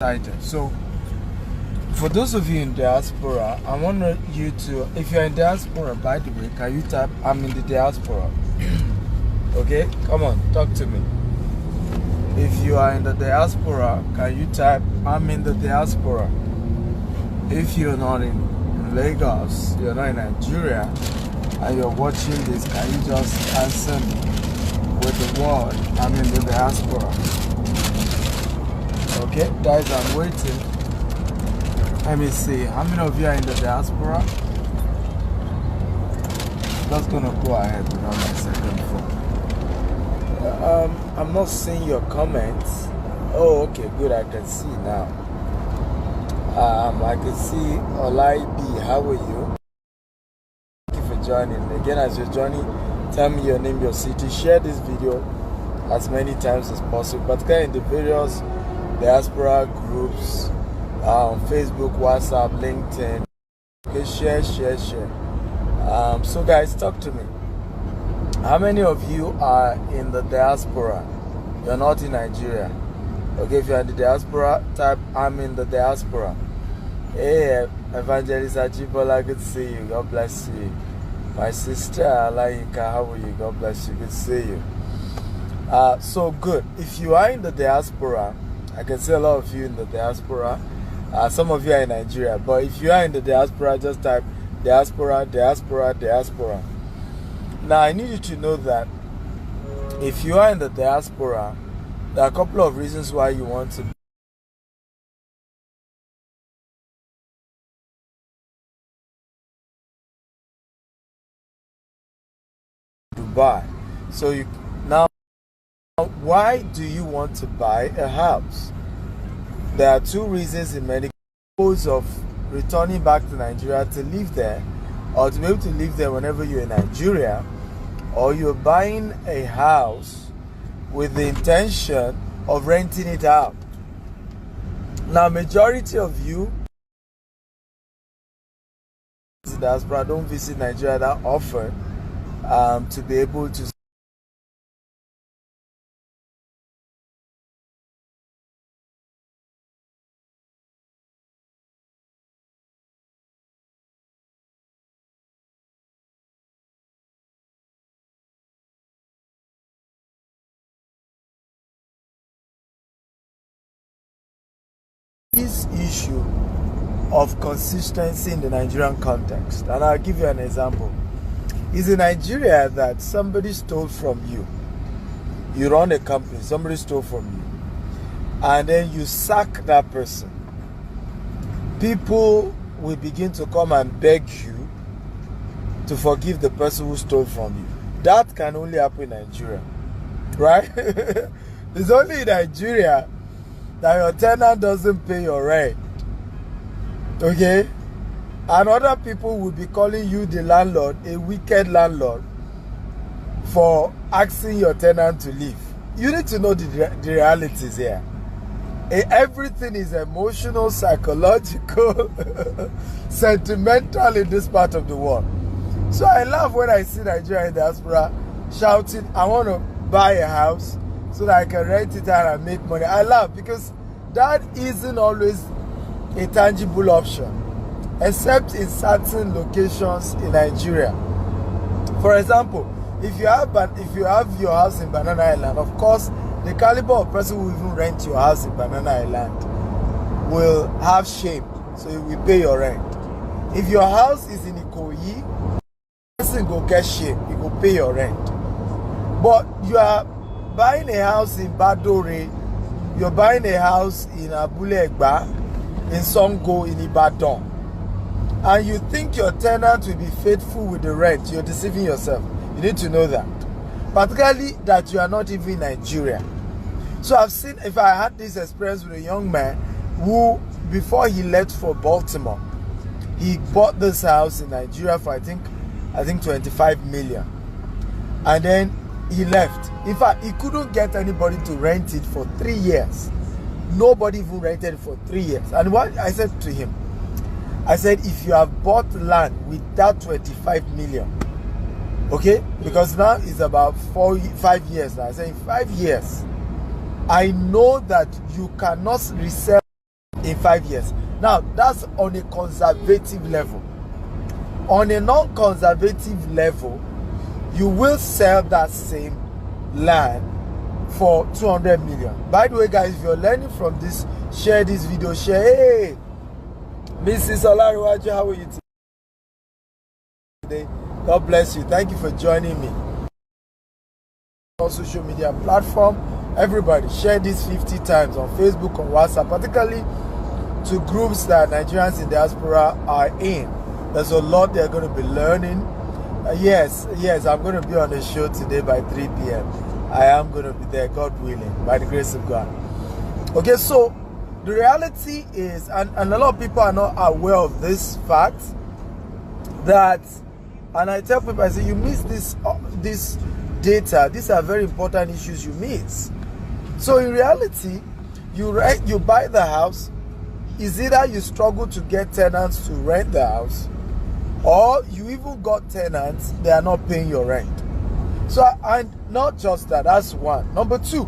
excited. So, for those of you in diaspora, I want you to, if you're in diaspora, by the way, can you type, I'm in the diaspora? Okay, come on, talk to me. If you are in the diaspora, can you type, I'm in the diaspora? If you're not in Lagos, you're not in Nigeria, and you're watching this, can you just answer me with the word, I'm in the diaspora? Okay, guys, I'm waiting. Let me see, how many of you are in the diaspora? Just gonna go ahead without my second phone. I'm not seeing your comments. Oh, okay, good, I can see now. I can see Olai B, how are you? Thank you for joining. Again, as you're joining, tell me your name, your city. Share this video as many times as possible, particularly in the various diaspora groups, Facebook, WhatsApp, LinkedIn. Okay, share. So guys, talk to me. How many of you are in the diaspora? You're not in Nigeria. Okay, if you're in the diaspora, type I'm in the diaspora. Hey, Evangelist Ajibola, good to see you. God bless you. My sister Alayinka, how are you? God bless you. Good to see you. So good. If you are in the diaspora, I can see a lot of you in the diaspora. Some of you are in Nigeria, but if you are in the diaspora, just type diaspora. Now, I need you to know that if you are in the diaspora, there are a couple of reasons why you want to buy. So now, why do you want to buy a house? There are two reasons in many cases of returning back to Nigeria to live there, or to be able to live there whenever you're in Nigeria, or you're buying a house with the intention of renting it out. Now, majority of you in diaspora don't visit Nigeria that often to be able to this issue of consistency in the Nigerian context. And I'll give you an example. It's in Nigeria that somebody stole from you. You run a company, somebody stole from you. And then you sack that person. People will begin to come and beg you to forgive the person who stole from you. That can only happen in Nigeria. Right? It's only in Nigeria that your tenant doesn't pay your rent. Okay? And other people will be calling you the landlord, a wicked landlord, for asking your tenant to leave. You need to know the realities here. Everything is emotional, psychological, sentimental in this part of the world. So I laugh when I see Nigerian diaspora shouting, I want to buy a house so that I can rent it out and make money. I laugh because that isn't always a tangible option, except in certain locations in Nigeria. For example, if you have your house in Banana Island, of course, the caliber of person who even rent your house in Banana Island will have shame, so you will pay your rent. If your house is in Ikoyi, person go get shame, you go pay your rent. But you are buying a house in Badore, you're buying a house in Abule Egba, in Songo, in Ibadan, and you think your tenant will be faithful with the rent, you're deceiving yourself. You need to know that. Particularly that you are not even in Nigeria. So I've seen, if I had this experience with a young man who, before he left for Baltimore, he bought this house in Nigeria for I think 25 million. And then he left. In fact, he couldn't get anybody to rent it for 3 years. Nobody even rented it for 3 years. And what I said to him, I said, if you have bought land with that 25 million, okay, because now it's about 5 years now. I said, in 5 years, I know that you cannot resell in 5 years. Now, that's on a conservative level. On a non-conservative level, you will sell that same land for 200 million. By the way, guys, if you're learning from this, share this video. Share. Hey, Mrs. Olariwaju, how are you today? God bless you. Thank you for joining me on social media platform. Everybody, share this 50 times on Facebook, on WhatsApp, particularly to groups that Nigerians in diaspora are in. There's a lot they're going to be learning. Yes, I'm going to be on the show today by 3 p.m. I am going to be there, God willing, by the grace of God. Okay, so the reality is, and a lot of people are not aware of this fact, that, and I tell people, I say, you miss this data. These are very important issues you miss. So in reality, you buy the house. Is either you struggle to get tenants to rent the house, or you even got tenants, they are not paying your rent. So, and not just that, that's one. Number two,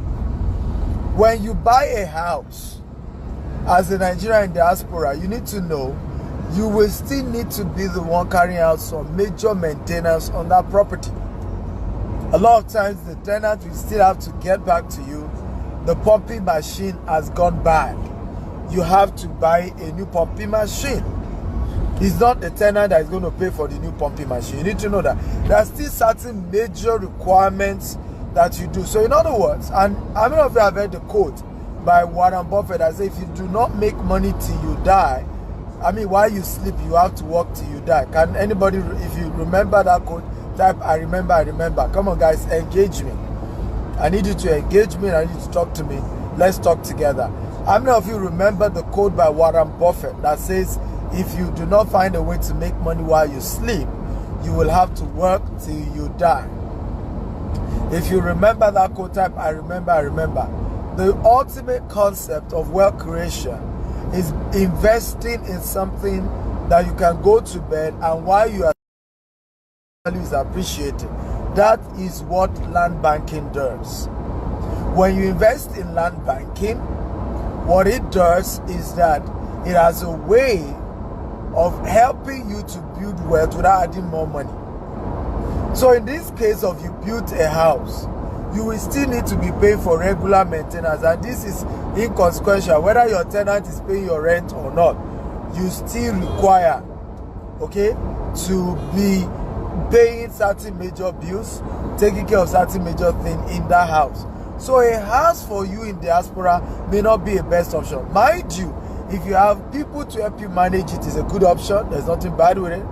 when you buy a house as a Nigerian in diaspora, you need to know you will still need to be the one carrying out some major maintenance on that property. A lot of times the tenant will still have to get back to you. The pumping machine has gone bad. You have to buy a new pumping machine. It's not the tenant that is going to pay for the new pumping machine. You need to know that there are still certain major requirements that you do. So in other words, and how many of you have heard the quote by Warren Buffett that says, if you do not make money till you die, I mean, while you sleep, you have to work till you die. Can anybody, if you remember that quote, type, I remember. Come on, guys, engage me. I need you to engage me and I need you to talk to me. Let's talk together. How many of you remember the quote by Warren Buffett that says, if you do not find a way to make money while you sleep, you will have to work till you die? If you remember that quote, type, I remember. The ultimate concept of wealth creation is investing in something that you can go to bed and while you are value is appreciated. That is what land banking does. When you invest in land banking, what it does is that it has a way of helping you to build wealth without adding more money. So in this case of you built a house, you will still need to be paying for regular maintenance, and this is inconsequential. Whether your tenant is paying your rent or not, you still require, okay, to be paying certain major bills, taking care of certain major things in that house. So a house for you in diaspora may not be a best option. Mind you, if you have people to help you manage it, is a good option. There's nothing bad with it.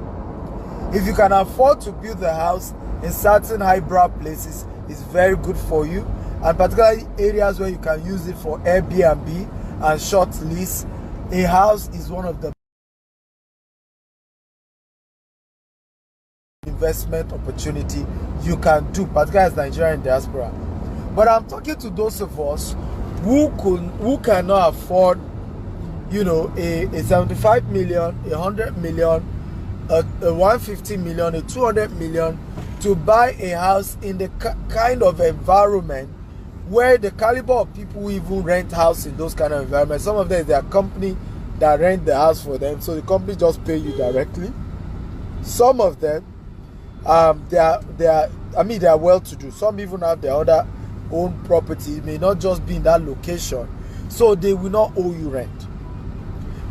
If you can afford to build the house in certain highbrow places, it's very good for you. And particularly areas where you can use it for Airbnb and short lease, a house is one of the investment opportunity you can do, particularly as Nigerian diaspora. But I'm talking to those of us who cannot afford, you know, a 75 million, 100 million, a 150 million, a 200 million to buy a house in the kind of environment where the caliber of people who even rent house in those kind of environments, some of them, they are company that rent the house for them, so the company just pay you directly. Some of them, they are well-to-do. Some even have their other own property. It may not just be in that location, so they will not owe you rent.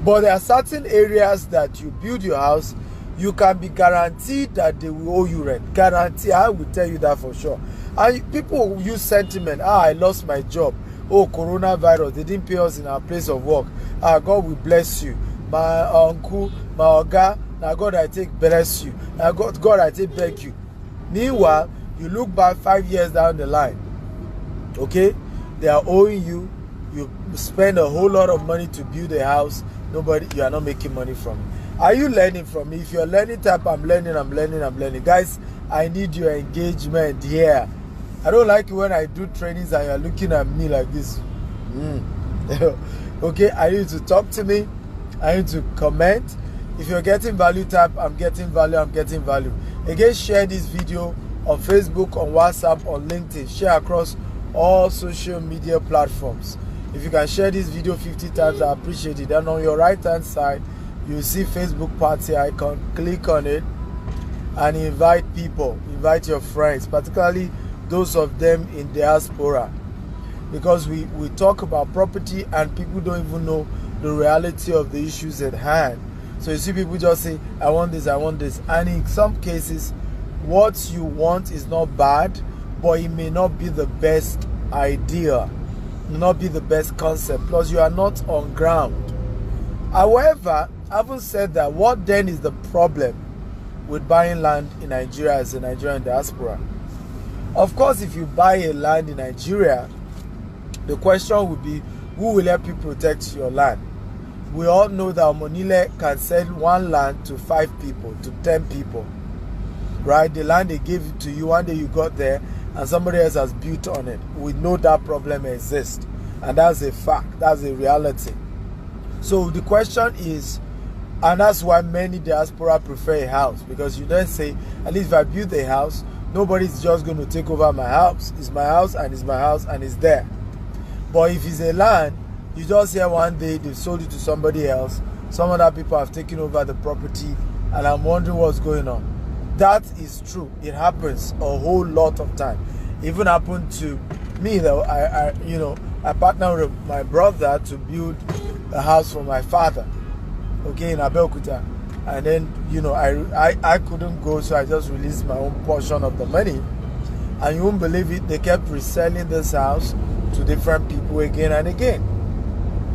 But there are certain areas that you build your house, you can be guaranteed that they will owe you rent. Guarantee, I will tell you that for sure. And people use sentiment. I lost my job. Oh, coronavirus, they didn't pay us in our place of work. God will bless you. My uncle, my oga, now God I take bless you. Now God I take beg you. Meanwhile, you look back 5 years down the line. Okay? They are owing you. You spend a whole lot of money to build a house. You are not making money from it. Are you learning from me? If you're learning, type I'm learning. Guys, I need your engagement here. I don't like it when I do trainings and you're looking at me like this. Okay, I need you to talk to me. I need to comment. If you're getting value, type I'm getting value. Again, share this video on Facebook, on WhatsApp, on LinkedIn. Share across all social media platforms. If you can share this video 50 times, I appreciate it. And on your right hand side, you see Facebook party icon. Click on it and invite people, invite your friends, particularly those of them in diaspora, because we talk about property and people don't even know the reality of the issues at hand. So you see people just say, I want this, and in some cases what you want is not bad, but it may not be the best idea, may not be the best concept, plus you are not on ground. However, having said that, what then is the problem with buying land in Nigeria as a Nigerian diaspora? Of course, if you buy a land in Nigeria, the question would be, who will help you protect your land? We all know that Omonile can sell one land to 5 people, to 10 people, right? The land they gave to you, one day you got there and somebody else has built on it. We know that problem exists, and that's a fact, that's a reality. So the question is, and that's why many diaspora prefer a house, because you then say, at least if I build a house, nobody's just going to take over my house. It's my house and it's my house and it's there. But if it's a land, you just hear one day they've sold it to somebody else, some other people have taken over the property, and I'm wondering what's going on. That is true. It happens a whole lot of time. It even happened to me, though. I partnered with my brother to build a house for my father, okay, in Abeokuta. And then, I couldn't go, so I just released my own portion of the money. And you won't believe it, they kept reselling this house to different people again and again.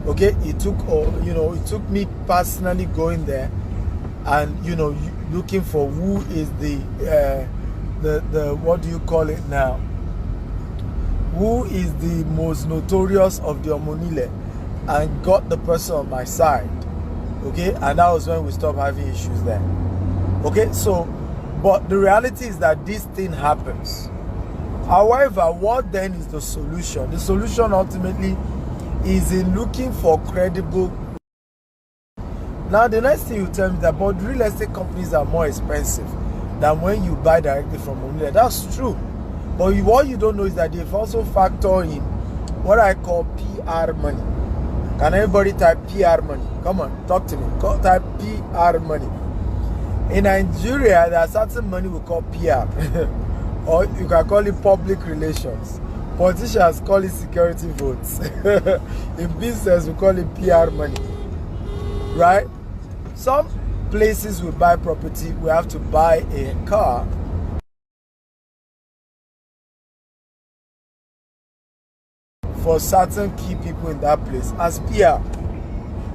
Okay, it took me personally going there and, looking for who is the what do you call it now? Who is the most notorious of the Omonile, and got the person on my side. Okay, and that was when we stopped having issues there. Okay, so, but the reality is that this thing happens. However, what then is the solution? The solution ultimately is in looking for credible. Now, the next thing you tell me that, but real estate companies are more expensive than when you buy directly from Omonile. That's true. But what you don't know is that they've also factored in what I call PR money. Can everybody type PR money? Come on, talk to me. Type PR money. In Nigeria, there are certain money we call PR. Or you can call it public relations. Politicians call it security votes. In business, we call it PR money. Right? Some places we buy property, we have to buy a car. For certain key people in that place as PR.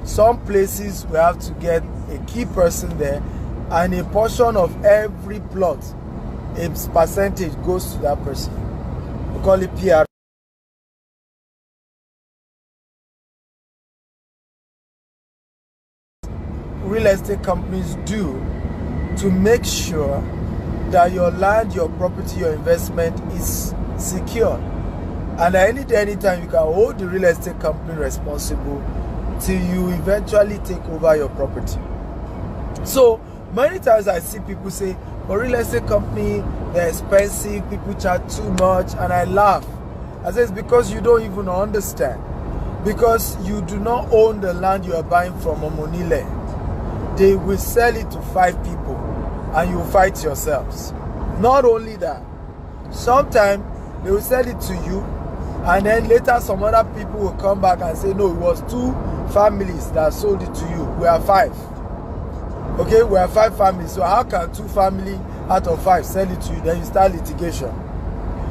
Some places we have to get a key person there, and a portion of every plot, a percentage goes to that person. We call it PR. Real estate companies do to make sure that your land, your property, your investment is secure. And anytime you can hold the real estate company responsible till you eventually take over your property. So many times I see people say, "For real estate company, they're expensive, people charge too much," and I laugh. I say it's because you don't even understand. Because you do not own the land you are buying from Omonile. They will sell it to 5 people and you fight yourselves. Not only that, sometimes they will sell it to you, and then later some other people will come back and say, no, it was 2 families that sold it to you. We are 5. Okay, we are 5 families. So how can 2 families out of 5 sell it to you? Then you start litigation.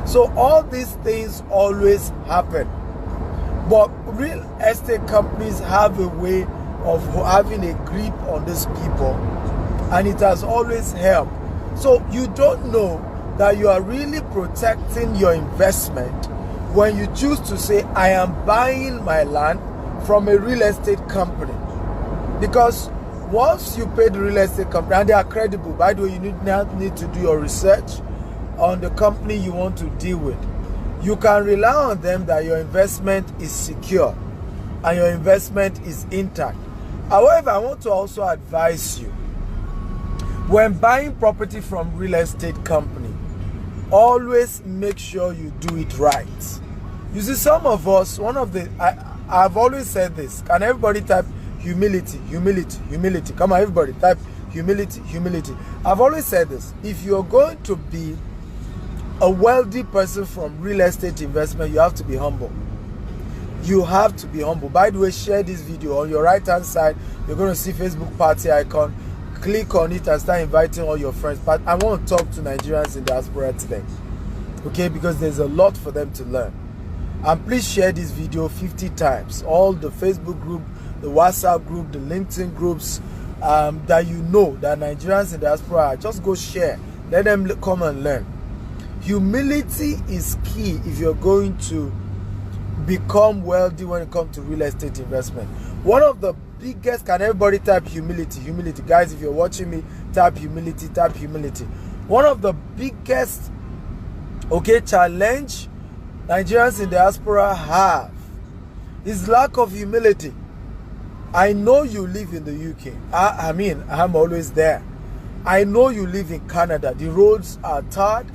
So all these things always happen. But real estate companies have a way of having a grip on these people, and it has always helped. So you don't know that you are really protecting your investment when you choose to say, I am buying my land from a real estate company. Because once you pay the real estate company, and they are credible, by the way, you need to do your research on the company you want to deal with. You can rely on them that your investment is secure and your investment is intact. However, I want to also advise you, when buying property from real estate company, always make sure you do it right. You see, some of us, I've always said this. Can everybody type humility, humility, humility? Come on, everybody, type humility, humility. I've always said this. If you're going to be a wealthy person from real estate investment, you have to be humble. You have to be humble. By the way, share this video. On your right hand side, you're going to see Facebook party icon. Click on it and start inviting all your friends. But I want to talk to Nigerians in diaspora today, okay, because there's a lot for them to learn. And please share this video 50 times. All the Facebook group, the WhatsApp group, the LinkedIn groups that you know that Nigerians in diaspora are. Just go share. Let them come and learn. Humility is key if you're going to become wealthy when it comes to real estate investment. One of the biggest, can everybody type humility, humility? Guys, if you're watching me, type humility, type humility. One of the biggest, okay, challenge Nigerians in diaspora have is lack of humility. I know you live in the UK. I mean, I'm always there. I know you live in Canada. The roads are tarred,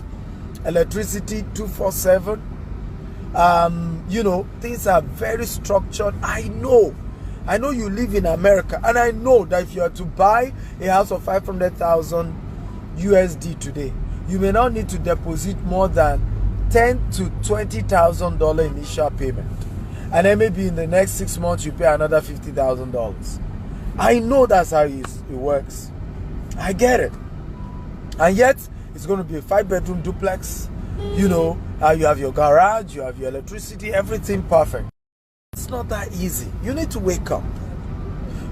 electricity 24/7. You know, things are very structured. I know you live in America, and I know that if you are to buy a house of 500,000 USD today, you may not need to deposit more than $10,000 to $20,000 initial payment, and then maybe in the next 6 months you pay another $50,000. I know that's how it works. I get it. And yet it's going to be a 5-bedroom duplex. You know, you have your garage, you have your electricity, everything perfect. It's not that easy. You need to wake up.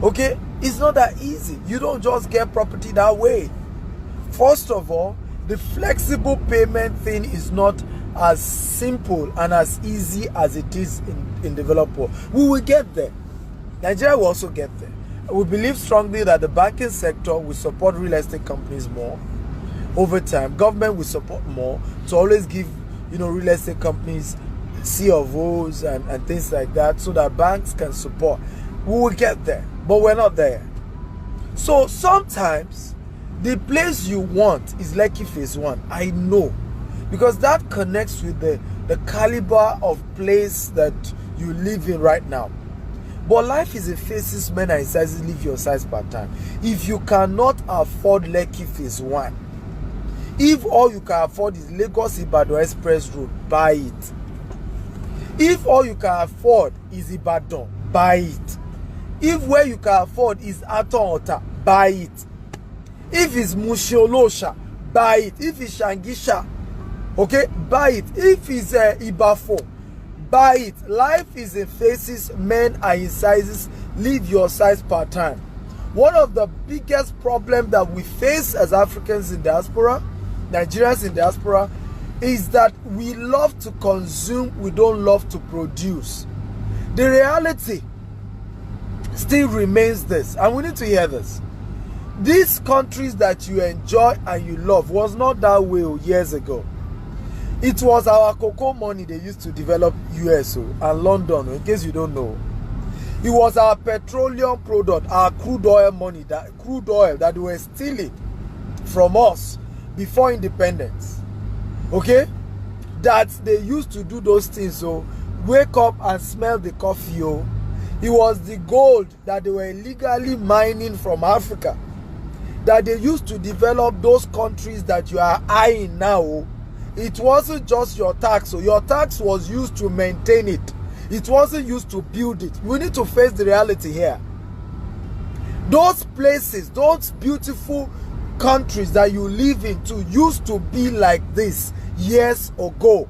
Okay? It's not that easy. You don't just get property that way. First of all, the flexible payment thing is not as simple and as easy as it is in developed world. We will get there. Nigeria will also get there. We believe strongly that the banking sector will support real estate companies more. Over time, government will support more to always give, you know, real estate companies C of O's and things like that, so that banks can support. We will get there, but we're not there. So sometimes the place you want is Lekki Phase 1. I know, because that connects with the caliber of place that you live in right now. But life is in phases. Men are in sizes. Live your size per time. If you cannot afford Lekki Phase 1, if all you can afford is Lagos Ibadan Express Road, buy it. If all you can afford is Ibadan, buy it. If where you can afford is Aton Ota, buy it. If it's Mushiolosha, buy it. If it's Shangisha, okay, buy it. If it's Ibafo, buy it. Life is in phases. Men are in sizes. Live your size per time. One of the biggest problems that we face as Africans in diaspora, Nigerians in diaspora, is that we love to consume, we don't love to produce. The reality still remains this, and we need to hear this. These countries that you enjoy and you love was not that way years ago. It was our cocoa money they used to develop USO and London, in case you don't know. It was our petroleum product, our crude oil money, that crude oil that they were stealing from us before independence, okay, that they used to do those things. So wake up and smell the coffee. Oh, it was the gold that they were illegally mining from Africa that they used to develop those countries that you are eyeing now. It wasn't just your tax. So your tax was used to maintain it. It wasn't used to build it. We need to face the reality here. Those places, those beautiful countries that you live into used to be like this years ago.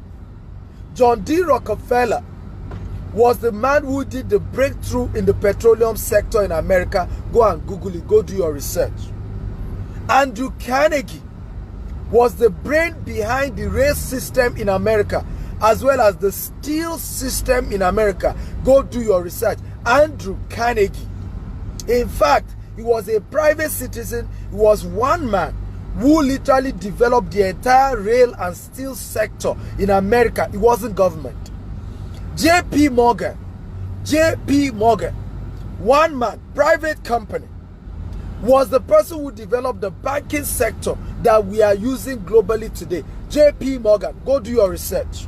John D. Rockefeller was the man who did the breakthrough in the petroleum sector in America. Go and Google it. Go do your research. Andrew Carnegie was the brain behind the rail system in America, as well as the steel system in America. Go do your research. Andrew Carnegie. In fact, he was a private citizen. He was one man who literally developed the entire rail and steel sector in America. It wasn't government. J.P. Morgan, one man, private company, was the person who developed the banking sector that we are using globally today. J.P. Morgan, go do your research.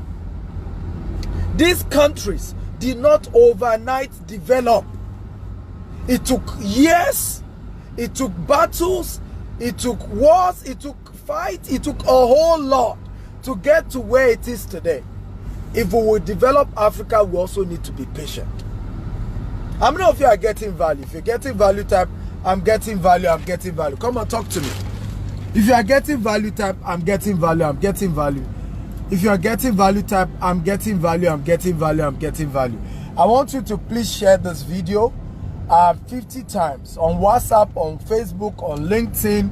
These countries did not overnight develop. It took years, it took battles, it took wars, it took fights, it took a whole lot to get to where it is today. If we will develop Africa, we also need to be patient. How many of you are getting value? If you're getting value, type, I'm getting value, I'm getting value. Come and talk to me. If you are getting value, type, I'm getting value, I'm getting value. If you are getting value, type, I'm getting value, I'm getting value, I'm getting value. I want you to please share this video 50 times on WhatsApp, on Facebook, on LinkedIn,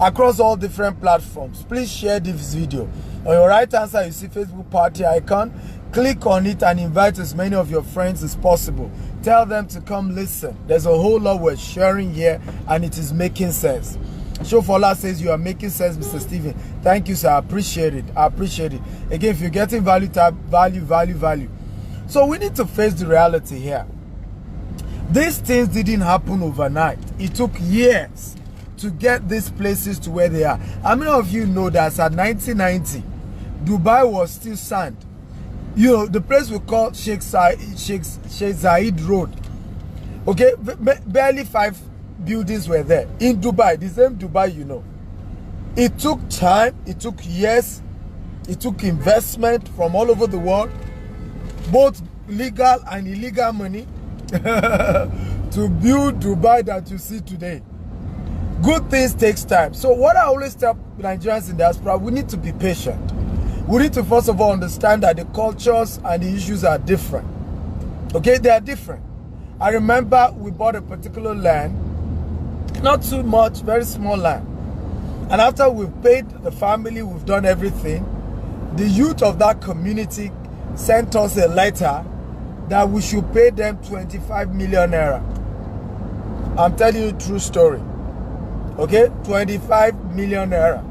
across all different platforms. Please share this video. On your right hand side, you see Facebook party icon. Click on it and invite as many of your friends as possible. Tell them to come listen. There's a whole lot we're sharing here and it is making sense. Shofola says you are making sense, Mr. Stephen. Thank you, sir. I appreciate it. I appreciate it. Again, if you're getting value, type value, value, value. So we need to face the reality here. These things didn't happen overnight. It took years to get these places to where they are. How many of you know that at 1990, Dubai was still sand? You know, the place we call Sheikh Zayed Road. Okay, barely 5 buildings were there. In Dubai, the same Dubai, you know. It took time, it took years, it took investment from all over the world, both legal and illegal money, to build Dubai that you see today. Good things takes time. So what I always tell Nigerians in diaspora, we need to be patient. We need to first of all understand that the cultures and the issues are different. Okay, they are different. I remember we bought a particular land, not too much, very small land. And after we've paid the family, we've done everything, the youth of that community sent us a letter that we should pay them 25 million naira. I'm telling you a true story. Okay, 25 million naira.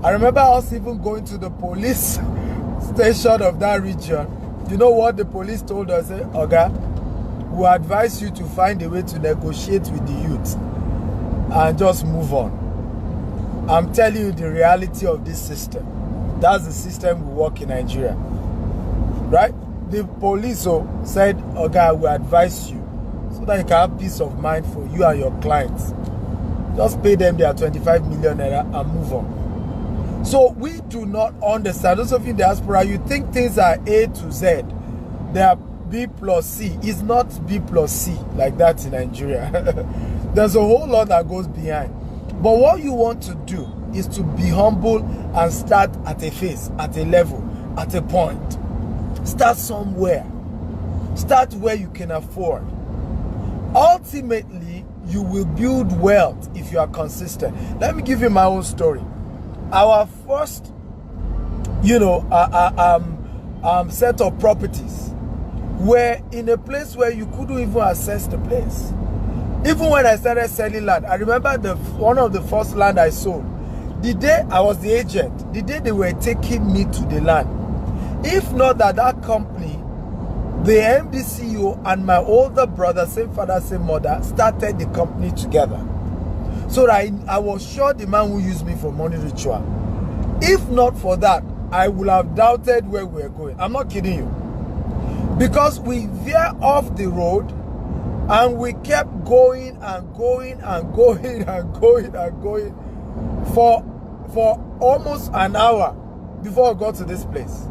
I remember us even going to the police station of that region. You know what the police told us? Oga, we advise you to find a way to negotiate with the youth and just move on. I'm telling you the reality of this system. That's the system we work in Nigeria. Right? The police said, Oga, we advise you so that you can have peace of mind for you and your clients. Just pay them their 25 million naira and move on. So we do not understand. Those of you in diaspora, you think things are A to Z. They are B plus C. It's not B plus C like that in Nigeria. There's a whole lot that goes behind. But what you want to do is to be humble and start at a phase, at a level, at a point. Start somewhere. Start where you can afford. Ultimately, you will build wealth if you are consistent. Let me give you my own story. Our first, set of properties were in a place where you couldn't even access the place. Even when I started selling land, I remember one of the first land I sold. The day I was the agent, the day they were taking me to the land. If not that company, the MD CEO and my older brother, same father, same mother, started the company together. So that I was sure the man who used me for money ritual. If not for that, I would have doubted where we were going. I'm not kidding you. Because we veered off the road and we kept going and going and going and going and going for almost an hour before I got to this place.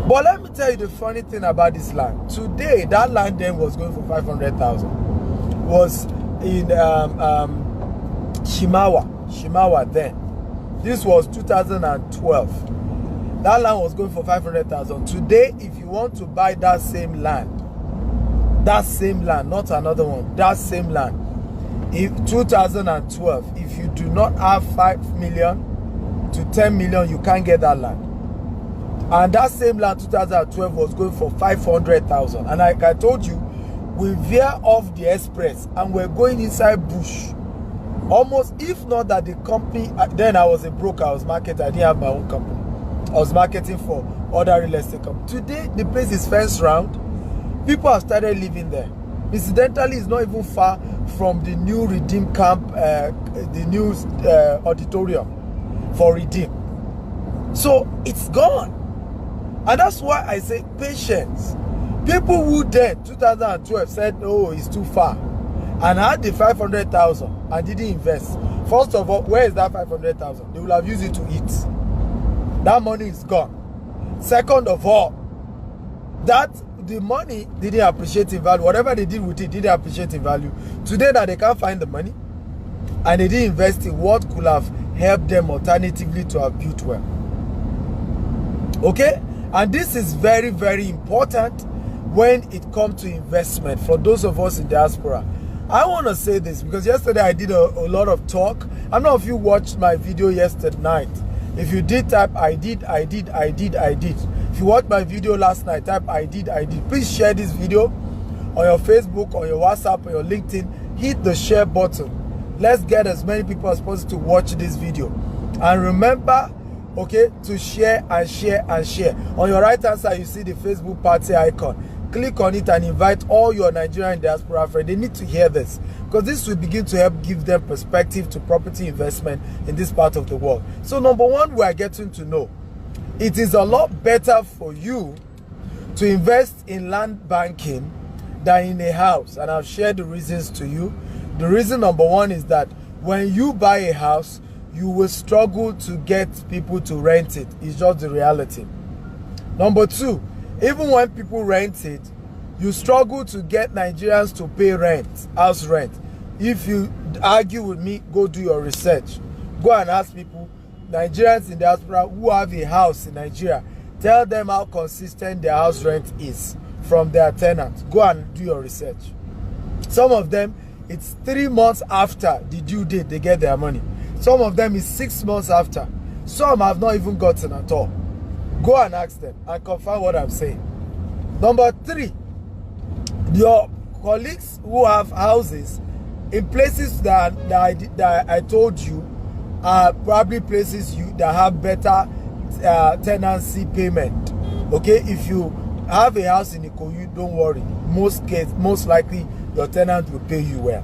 But let me tell you the funny thing about this land. Today, that land then was going for 500,000. Was in Shimawa then. This was 2012. That land was going for 500,000. Today, if you want to buy that same land, not another one, that same land, in 2012, if you do not have 5 million to 10 million, you can't get that land. And that same land, 2012, was going for 500,000. And like I told you, we veer off the express and we're going inside bush. Almost, if not that the company, then I was a broker, I was marketing, I didn't have my own company. I was marketing for other real estate companies. Today, the place is fenced round. People have started living there. Incidentally, it's not even far from the new Redeem camp, the new auditorium for Redeem. So, it's gone. And that's why I say patience. People who then 2012 said, oh, it's too far, and had the 500,000 and didn't invest. First of all, where is that 500,000? They will have used it to eat. That money is gone. Second of all, that the money didn't appreciate in value. Whatever they did with it didn't appreciate in value. Today that they can't find the money, and they didn't invest in what could have helped them alternatively to have built well. Okay? And this is very, very important when it comes to investment for those of us in diaspora. I want to say this because yesterday I did a lot of talk. I don't know if you watched my video yesterday night. If you did, type I did. If you watched my video last night, type I did. Please share this video on your Facebook, on your WhatsApp, on your LinkedIn. Hit the share button. Let's get as many people as possible to watch this video. And remember, okay, to share and share and share. On your right hand side, you see the Facebook party icon. Click on it and invite all your Nigerian diaspora friends. They need to hear this because this will begin to help give them perspective to property investment in this part of the world. So number one, we are getting to know it is a lot better for you to invest in land banking than in a house. And I've shared the reasons to you. The reason number one is that when you buy a house, you will struggle to get people to rent it. It's just the reality. Number two, even when people rent it, you struggle to get Nigerians to pay rent, house rent. If you argue with me, go do your research. Go and ask people, Nigerians in diaspora who have a house in Nigeria, tell them how consistent their house rent is from their tenants. Go and do your research. Some of them, it's 3 months after the due date they get their money. Some of them is 6 months after. Some have not even gotten at all. Go and ask them and confirm what I'm saying. Number three, your colleagues who have houses in places that I told you are probably places that have better tenancy payment. Okay, if you have a house in Ikoyi, don't worry. Most likely your tenant will pay you well,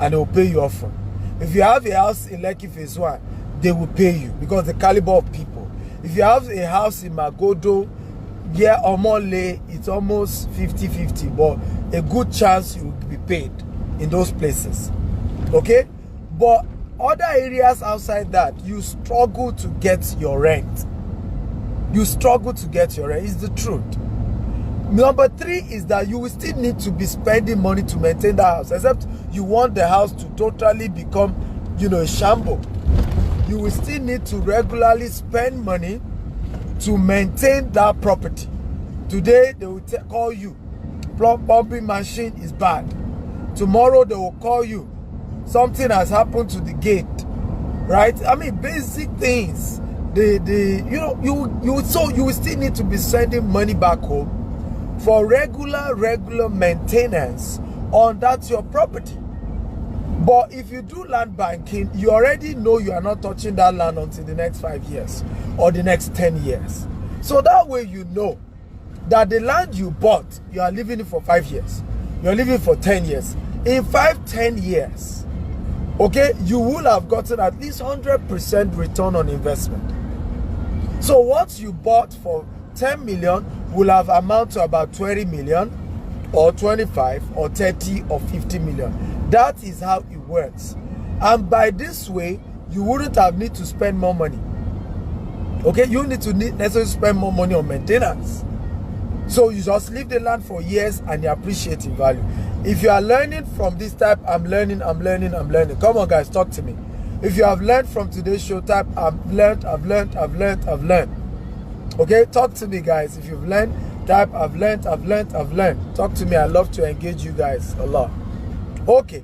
and they will pay you often. If you have a house in Lekki Phase 1, they will pay you because the caliber of people. If you have a house in Magodo, yeah, Omole, it's almost 50-50, but a good chance you will be paid in those places. Okay? But other areas outside that, you struggle to get your rent. You struggle to get your rent. It's the truth. Number three is that you will still need to be spending money to maintain the house, except you want the house to totally become, a shambles. You will still need to regularly spend money to maintain that property. Today, they will call you, pumping machine is bad. Tomorrow, they will call you, something has happened to the gate, right? I mean, basic things. You will still need to be sending money back home for regular maintenance on that your property. But if you do land banking, you already know you are not touching that land until the next 5 years or the next 10 years. So that way you know that the land you bought, you are living it for 5 years. You're living for 10 years. In 5-10 years, okay, you will have gotten at least 100% return on investment. So what you bought for 10 million will have amount to about 20 million or 25 or 30 or 50 million. That is how it works. And by this way, you wouldn't have need to spend more money. Okay, you need to necessarily spend more money on maintenance. So you just leave the land for years and you appreciate in value. If you are learning from this type, I'm learning. Come on guys, talk to me. If you have learned from today's show, type I've learned. Okay, talk to me guys. If you've learned, type I've learned. Talk to me. I love to engage you guys a lot. Okay,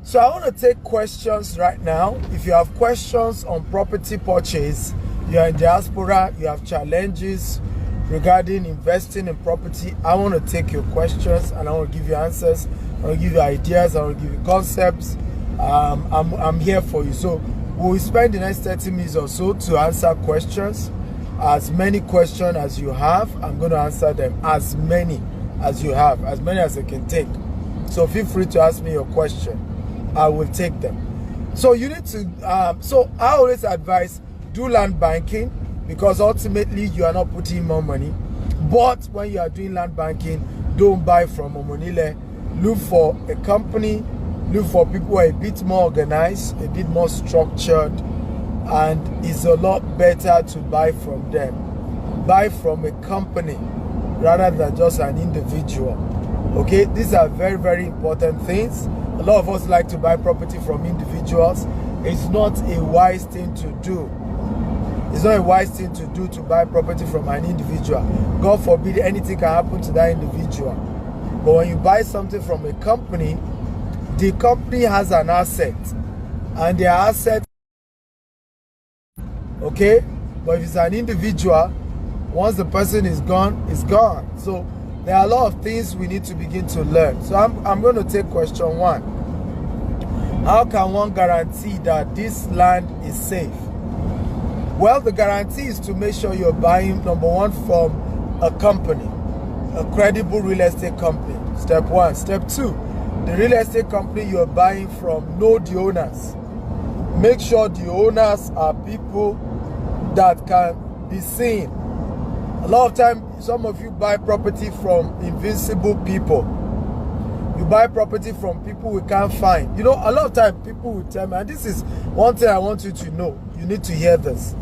so I want to take questions right now. If you have questions on property purchase, you are in diaspora, you have challenges regarding investing in property, I want to take your questions and I want to give you answers. I want to give you ideas. I want to give you concepts. I'm here for you. So we'll spend the next 30 minutes or so to answer questions. As many questions as you have, I'm going to answer them. As many as you have, as many as I can take. So feel free to ask me your question. I will take them. So you need to, so I always advise do land banking because ultimately you are not putting more money. But when you are doing land banking, don't buy from Omonile. Look for a company, look for people who are a bit more organized, a bit more structured, and it's a lot better to buy from them. Buy from a company rather than just an individual. Okay, these are very, very important things. A lot of us like to buy property from individuals. It's not a wise thing to do. It's not a wise thing to do to buy property from an individual. God forbid anything can happen to that individual. But when you buy something from a company, the company has an asset, and their asset, okay? But if it's an individual, once the person is gone, it's gone. So there are a lot of things we need to begin to learn. So I'm going to take question 1. How can one guarantee that this land is safe? Well, the guarantee is to make sure you're buying, number one, from a company, a credible real estate company. Step 1. Step 2, the real estate company you're buying from, know the owners. Make sure the owners are people that can be seen. A lot of times, some of you buy property from invisible people. You buy property from people we can't find. You know, a lot of times people will tell me, and this is one thing I want you to know, you need to hear this.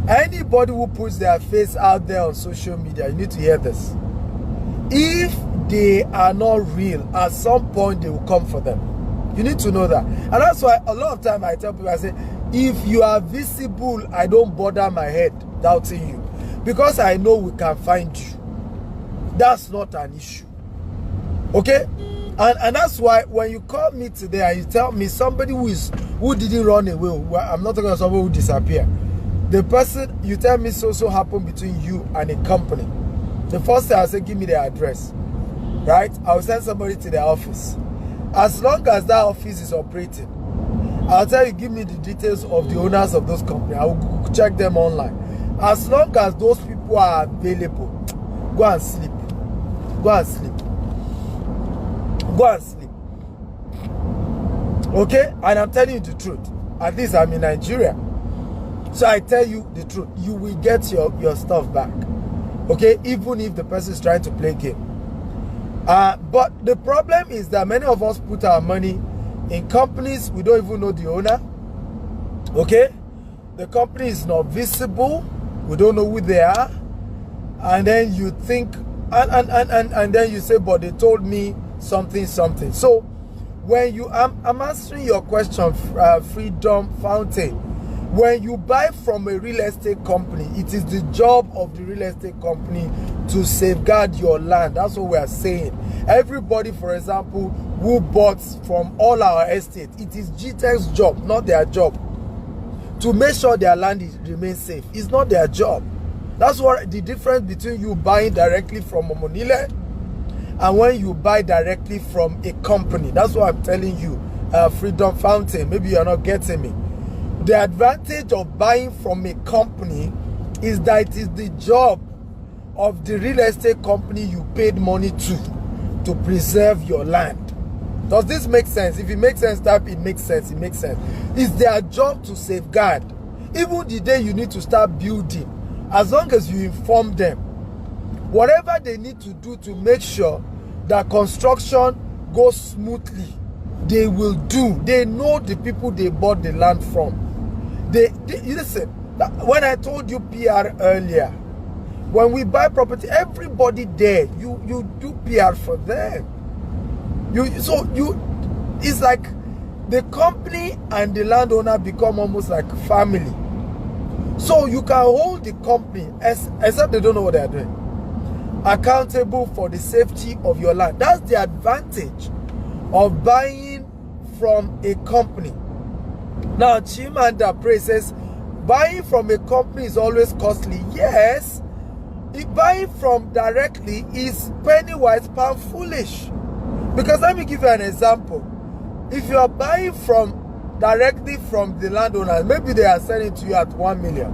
Anybody who puts their face out there on social media, you need to hear this. If they are not real, at some point they will come for them. You need to know that. And that's why a lot of time I tell people, I say, if you are visible, I don't bother my head doubting you. Because I know we can find you. That's not an issue. Okay? And that's why when you call me today and you tell me somebody who didn't run away, well, I'm not talking about somebody who disappeared. The person, you tell me so happened between you and a company. The first thing I say, give me their address. Right? I'll send somebody to their office. As long as that office is operating, I'll tell you, give me the details of the owners of those companies. I will check them online. As long as those people are available, go and sleep. Go and sleep. Go and sleep. Okay? And I'm telling you the truth. At least I'm in Nigeria. So I tell you the truth. You will get your stuff back. Okay? Even if the person is trying to play game. But the problem is that many of us put our money in companies we don't even know the owner. Okay? The company is not visible. We don't know who they are. And then you think, and then you say, but they told me something. So when you, I'm answering your question, Freedom Fountain. When you buy from a real estate company, it is the job of the real estate company to safeguard your land. That's what we are saying. Everybody, for example, who bought from all our estates, it is GText's job, not their job, to make sure their land remains safe. It's not their job. That's what the difference between you buying directly from Omonile and when you buy directly from a company. That's what I'm telling you, Freedom Fountain. Maybe you're not getting me. The advantage of buying from a company is that it is the job of the real estate company you paid money to preserve your land. Does this make sense? If it makes sense, type it makes sense. It makes sense. It's their job to safeguard. Even the day you need to start building, as long as you inform them, whatever they need to do to make sure that construction goes smoothly, they will do. They know the people they bought the land from. Listen, when I told you PR earlier, when we buy property, everybody there, you do PR for them. It's like the company and the landowner become almost like family. So you can hold the company, except they don't know what they're doing, accountable for the safety of your land. That's the advantage of buying from a company. Now, Chimanda Pray says, buying from a company is always costly. Yes, if buying from directly is penny wise, pound foolish. Because let me give you an example. If you are buying directly from the landowner, maybe they are selling to you at 1 million.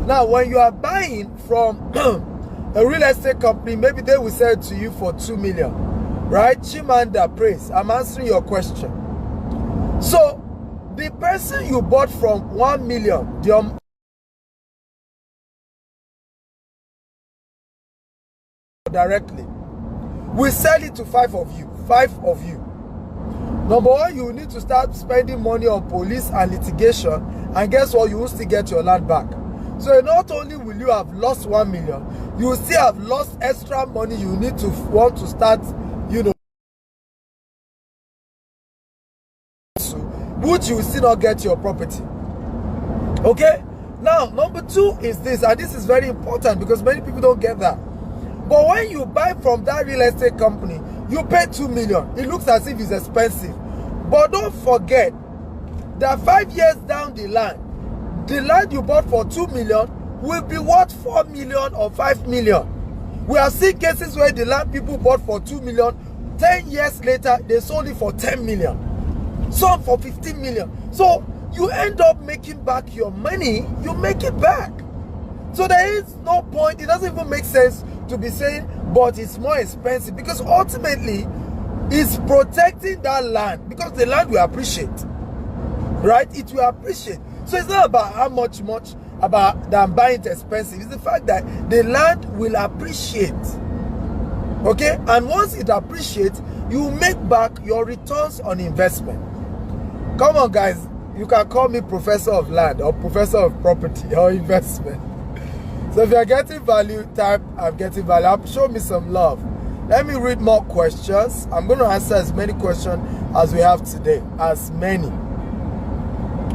Now, when you are buying from a real estate company, maybe they will sell it to you for 2 million. Right? Chimanda Praise, I'm answering your question. So, the person you bought from 1 million, directly. We sell it to 5 of you. 5 of you. Number one, you need to start spending money on police and litigation, and guess what? You will still get your land back. So not only will you have lost 1 million, you will still have lost extra money you need to want to start, which you will still not get your property. Okay? Now, number 2 is this, and this is very important because many people don't get that. But when you buy from that real estate company, you pay 2 million. It looks as if it's expensive. But don't forget that 5 years down the land you bought for 2 million will be worth 4 million or 5 million. We have seen cases where the land people bought for 2 million, 10 years later, they sold it for 10 million. Some for 15 million. So you end up making back your money, you make it back. So there is no point, it doesn't even make sense to be saying, but it's more expensive, because ultimately it's protecting that land, because the land will appreciate, right? It will appreciate. So it's not about how much about that I'm buying it expensive. It's the fact that the land will appreciate. Okay? And once it appreciates, you make back your returns on investment. Come on, guys. You can call me professor of land or professor of property or investment. So if you're getting value, type I'm getting value. Show me some love. Let me read more questions. I'm going to answer as many questions as we have today. As many.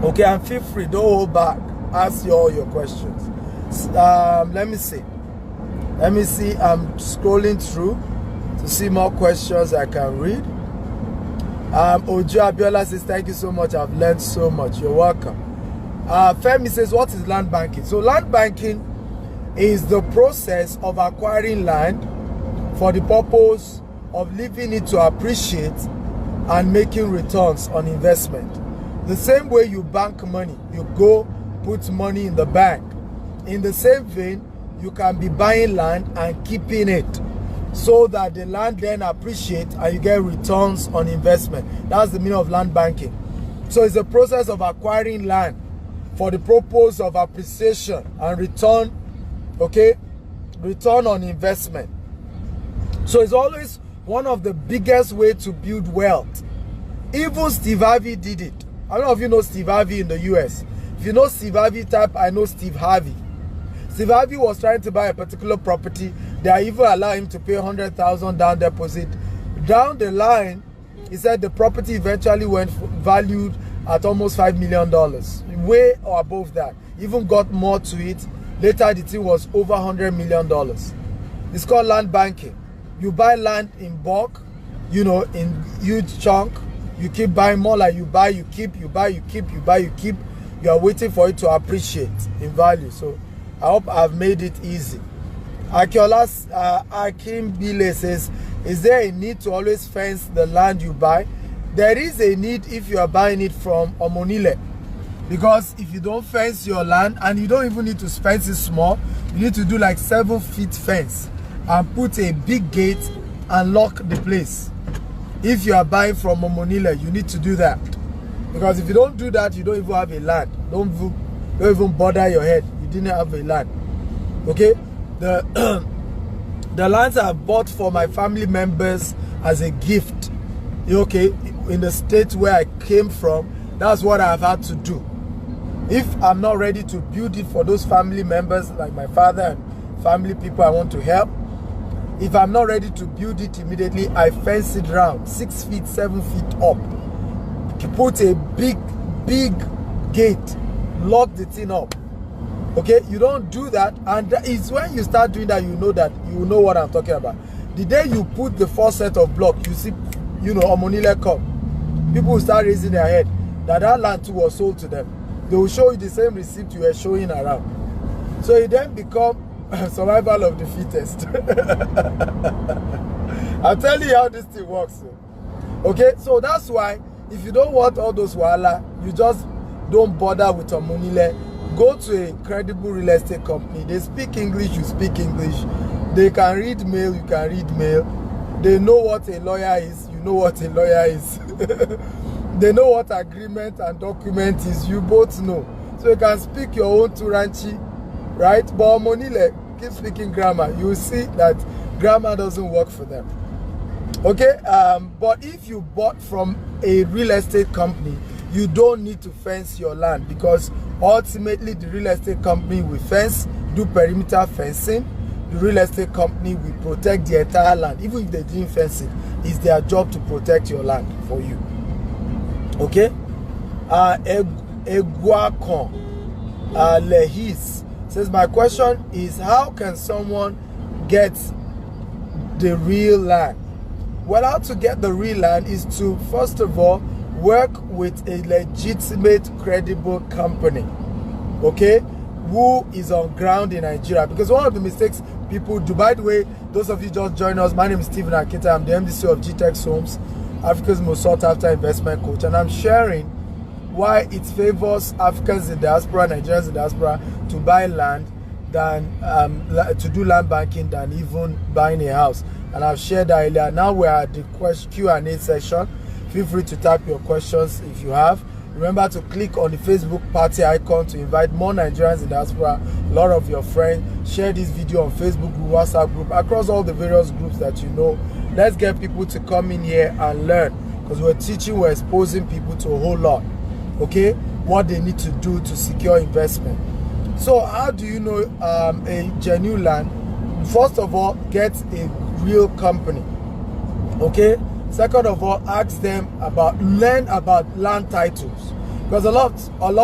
Okay, and feel free. Don't hold back. Ask all your questions. Let me see. I'm scrolling through to see more questions I can read. Ojo Abiola says, thank you so much. I've learned so much. You're welcome. Femi says, what is land banking? So land banking is the process of acquiring land for the purpose of leaving it to appreciate and making returns on investment. The same way you bank money, you go put money in the bank. In the same vein, you can be buying land and keeping it so that the land then appreciates and you get returns on investment. That's the meaning of land banking. So it's a process of acquiring land for the purpose of appreciation and return, okay, return on investment. So it's always one of the biggest ways to build wealth. Even Steve Harvey did it. I don't know if you know Steve Harvey in the US. If you know Steve Harvey, type I know Steve Harvey. Steve Harvey was trying to buy a particular property. They even allowed him to pay 100,000 down deposit. Down the line, he said the property eventually went valued at almost $5 million. Way or above that. Even got more to it. Later, the thing was over $100 million. It's called land banking. You buy land in bulk, in huge chunk. You keep buying more, like you buy, you keep, you buy, you keep, you buy, you keep. You are waiting for it to appreciate in value. So I hope I've made it easy. Akiolas Akim Bile says, is there a need to always fence the land you buy? There is a need if you are buying it from Omonile. Because if you don't fence your land, and you don't even need to fence it small, you need to do like 7 feet fence and put a big gate and lock the place. If you are buying from Omonile, you need to do that. Because if you don't do that, you don't even have a land. Don't even bother your head. You didn't have a land. Okay? The lands I bought for my family members as a gift. Okay? In the state where I came from, that's what I've had to do. If I'm not ready to build it for those family members, like my father and family people I want to help, if I'm not ready to build it immediately, I fence it around 6 feet, 7 feet up. Put a big gate, lock the thing up. Okay, you don't do that, and it's when you start doing that you know what I'm talking about. The day you put the first set of blocks, you see, Omonile come. People will start raising their head that land too was sold to them. They will show you the same receipt you were showing around. So it then become survival of the fittest. I'll tell you how this thing works. Okay, so that's why if you don't want all those wahala, you just don't bother with Omonile. Go to a credible real estate company. They speak English, you speak English. They can read mail, you can read mail. They know what a lawyer is, you know what a lawyer is. They know what agreement and document is, you both know. So you can speak your own Turanchi, right? But Omonile, keep speaking grammar. You will see that Grammar doesn't work for them. Okay, but if you bought from a real estate company, you don't need to fence your land, because ultimately the real estate company will fence, do perimeter fencing. The real estate company will protect the entire land. Even if they didn't fence it, it's their job to protect your land for you. Okay? Eguakon Lehis says, my question is, how can someone get the real land? Well, how to get the real land is to, first of all, work with a legitimate, credible company, okay, who is on ground in Nigeria. Because one of the mistakes people do, by the way, those of you just joined us, my name is Stephen Akita. I'm the MDC of GText Homes, Africa's most sought after investment coach, and I'm sharing why it favors Africans in diaspora, Nigerians in diaspora, to buy land than to do land banking than even buying a house. And I've shared that earlier. Now we're at the Q&A session. Feel free to type your questions if you have. Remember to click on the Facebook party icon to invite more Nigerians in diaspora, a lot of your friends. Share this video on Facebook group, WhatsApp group, across all the various groups that you know. Let's get people to come in here and learn, because we're teaching, we're exposing people to a whole lot, okay, what they need to do to secure investment. So how do you know a genuine land? First of all, get a real company, okay? Second of all, ask them learn about land titles, because a lot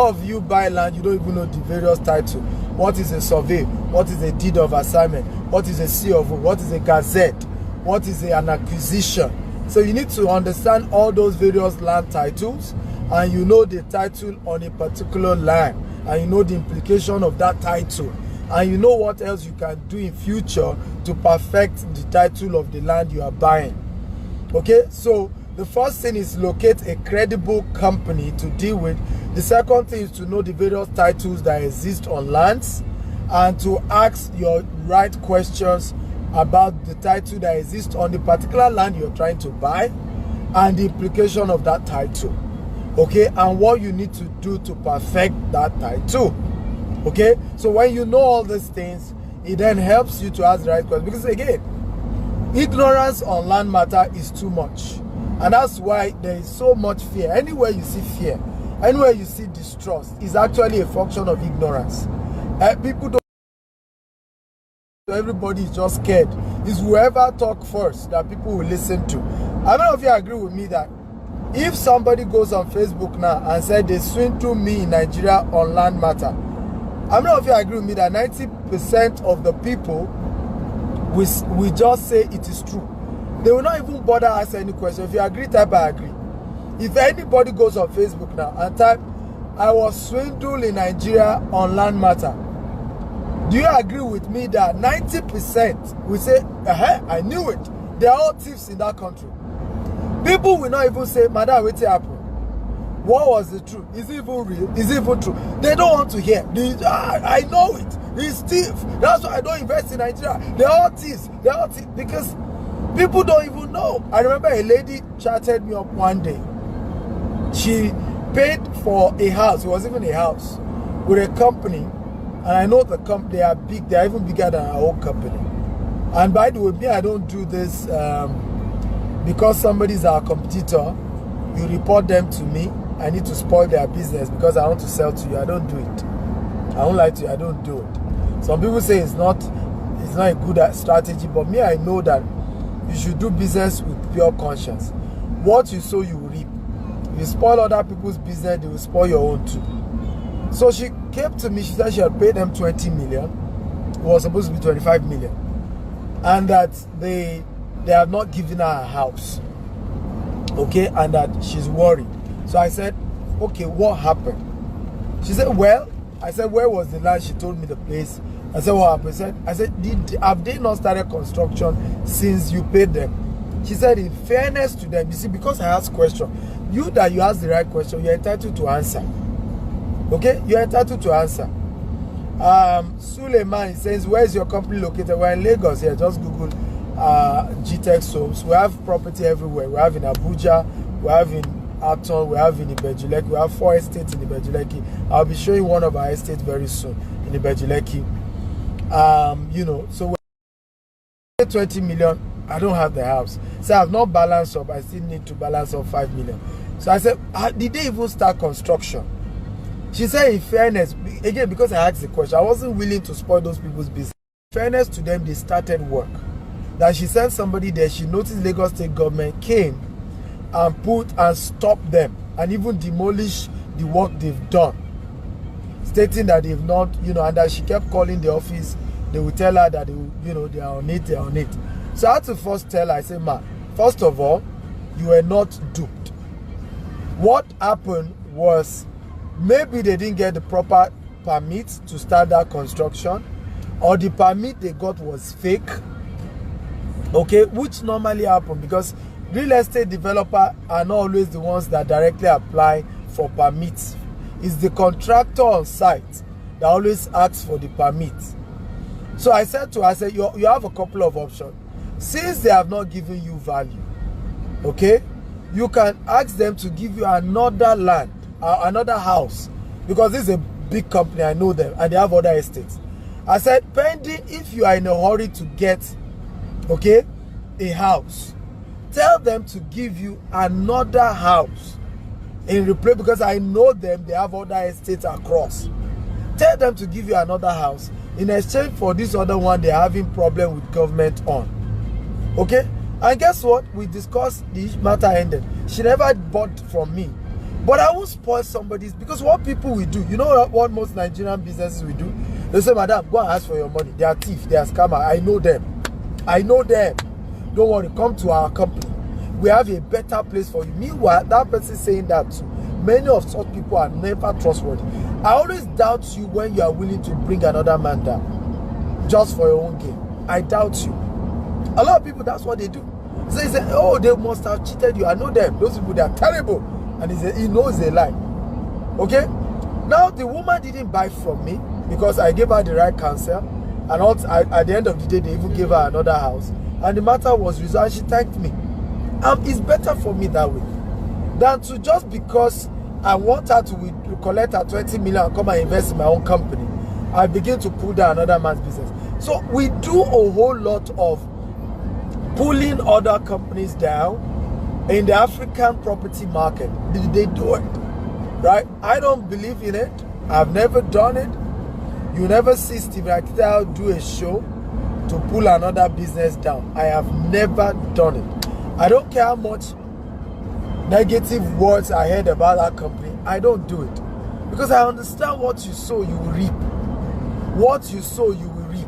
of you buy land, you don't even know the various titles. What is a survey? What is a deed of assignment? What is a C of O? What is a gazette? What is an acquisition? So you need to understand all those various land titles, and you know the title on a particular land, and you know the implication of that title, and you know what else you can do in future to perfect the title of the land you are buying. Okay, so the first thing is locate a credible company to deal with. The second thing is to know the various titles that exist on lands, and to ask your right questions about the title that exists on the particular land you're trying to buy, and the implication of that title, okay, and what you need to do to perfect that title. Okay, so when you know all these things, it then helps you to ask the right questions, because again, ignorance on land matter is too much, and that's why there is so much fear. Anywhere you see fear, anywhere you see distrust, is actually a function of ignorance. People don't. Everybody is just scared. It's whoever talk first that people will listen to. I don't know if you agree with me that if somebody goes on Facebook now and said they swindled me in Nigeria on land matter, I don't know if you agree with me that 90% of the people we just say it is true. They will not even bother ask any question. If you agree, type I agree. If anybody goes on Facebook now and type, I was swindled in Nigeria on land matter, do you agree with me that 90% will say, I knew it. They are all thieves in that country. People will not even say, Madam, what happened? What was the truth? Is it even real? Is it even true? They don't want to hear. I know it. He's thief. That's why I don't invest in Nigeria. They're all thieves. They're all thieves. Because people don't even know. I remember a lady chatted me up one day. She paid for a house. It wasn't even a house. With a company. And I know the company, they are big. They are even bigger than our own company. And by the way, me, I don't do this because somebody's our competitor. You report them to me. I need to spoil their business because I want to sell to you. I don't do it. I won't lie to you. I don't do it. Some people say it's not a good strategy, but me, I know that you should do business with pure conscience. What you sow, you will reap. If you spoil other people's business, they will spoil your own too. So she came to me. She said she had paid them 20 million. It was supposed to be 25 million, and that they have not given her a house. Okay, and that she's worried. So I said, okay, what happened? She said, well, I said, where was the land? She told me the place. I said, what happened? I said, have they not started construction since you paid them? She said, in fairness to them, you see, because I asked question, you ask the right question, you're entitled to answer. Okay, you're entitled to answer. Suleiman says, where is your company located? We're in Lagos here. Just Google GText Homes. We have property everywhere. We have in Abuja, we have in Aton, we have in Ibejuleki. We have 4 estates in Ibejuleki. I'll be showing one of our estates very soon in Ibejuleki. You know, so we're 20 million, I don't have the house. So I've not balanced up. I still need to balance up 5 million. So I said, did they even start construction? She said, in fairness, again, because I asked the question, I wasn't willing to spoil those people's business. In fairness to them, they started work. That she sent somebody there, she noticed Lagos State government came and stopped them and even demolished the work they've done, stating that they've not, and that she kept calling the office. They would tell her that they are on it. So I had to first tell her, I said, ma, first of all, you were not duped. What happened was, maybe they didn't get the proper permit to start that construction, or the permit they got was fake, okay, which normally happen because real estate developers are not always the ones that directly apply for permits. It's the contractor on site that always asks for the permit. So I said to her, you have a couple of options. Since they have not given you value, okay, you can ask them to give you another land, another house, because this is a big company, I know them, and they have other estates. I said, pending if you are in a hurry to get, okay, a house, tell them to give you another house in replace, because I know them, they have other estates across. Tell them to give you another house in exchange for this other one they're having problem with government on. Okay? And guess what? We discussed, the matter ended. She never bought from me. But I won't spoil somebody's, because what people will do, you know what most Nigerian businesses will do? They say, madam, go and ask for your money. They are thief, they are scammer. I know them. I know them. Don't worry, come to our company. We have a better place for you. Meanwhile, that person saying that too. Many of such people are never trustworthy. I always doubt you when you are willing to bring another man down just for your own gain. I doubt you. A lot of people, that's what they do. So they say, oh, they must have cheated you. I know them. Those people, they are terrible. And he knows they lie. Okay? Now, the woman didn't buy from me because I gave her the right counsel. And also, at the end of the day, they even gave her another house. And the matter was resolved. She thanked me. It's better for me that way than to, just because I want her to collect her 20 million and come and invest in my own company, I begin to pull down another man's business. So we do a whole lot of pulling other companies down in the African property market. They do it, right? I don't believe in it. I've never done it. You never see Steve Akita do a show to pull another business down. I have never done it. I don't care how much negative words I heard about that company. I don't do it. Because I understand what you sow, you will reap. What you sow, you will reap.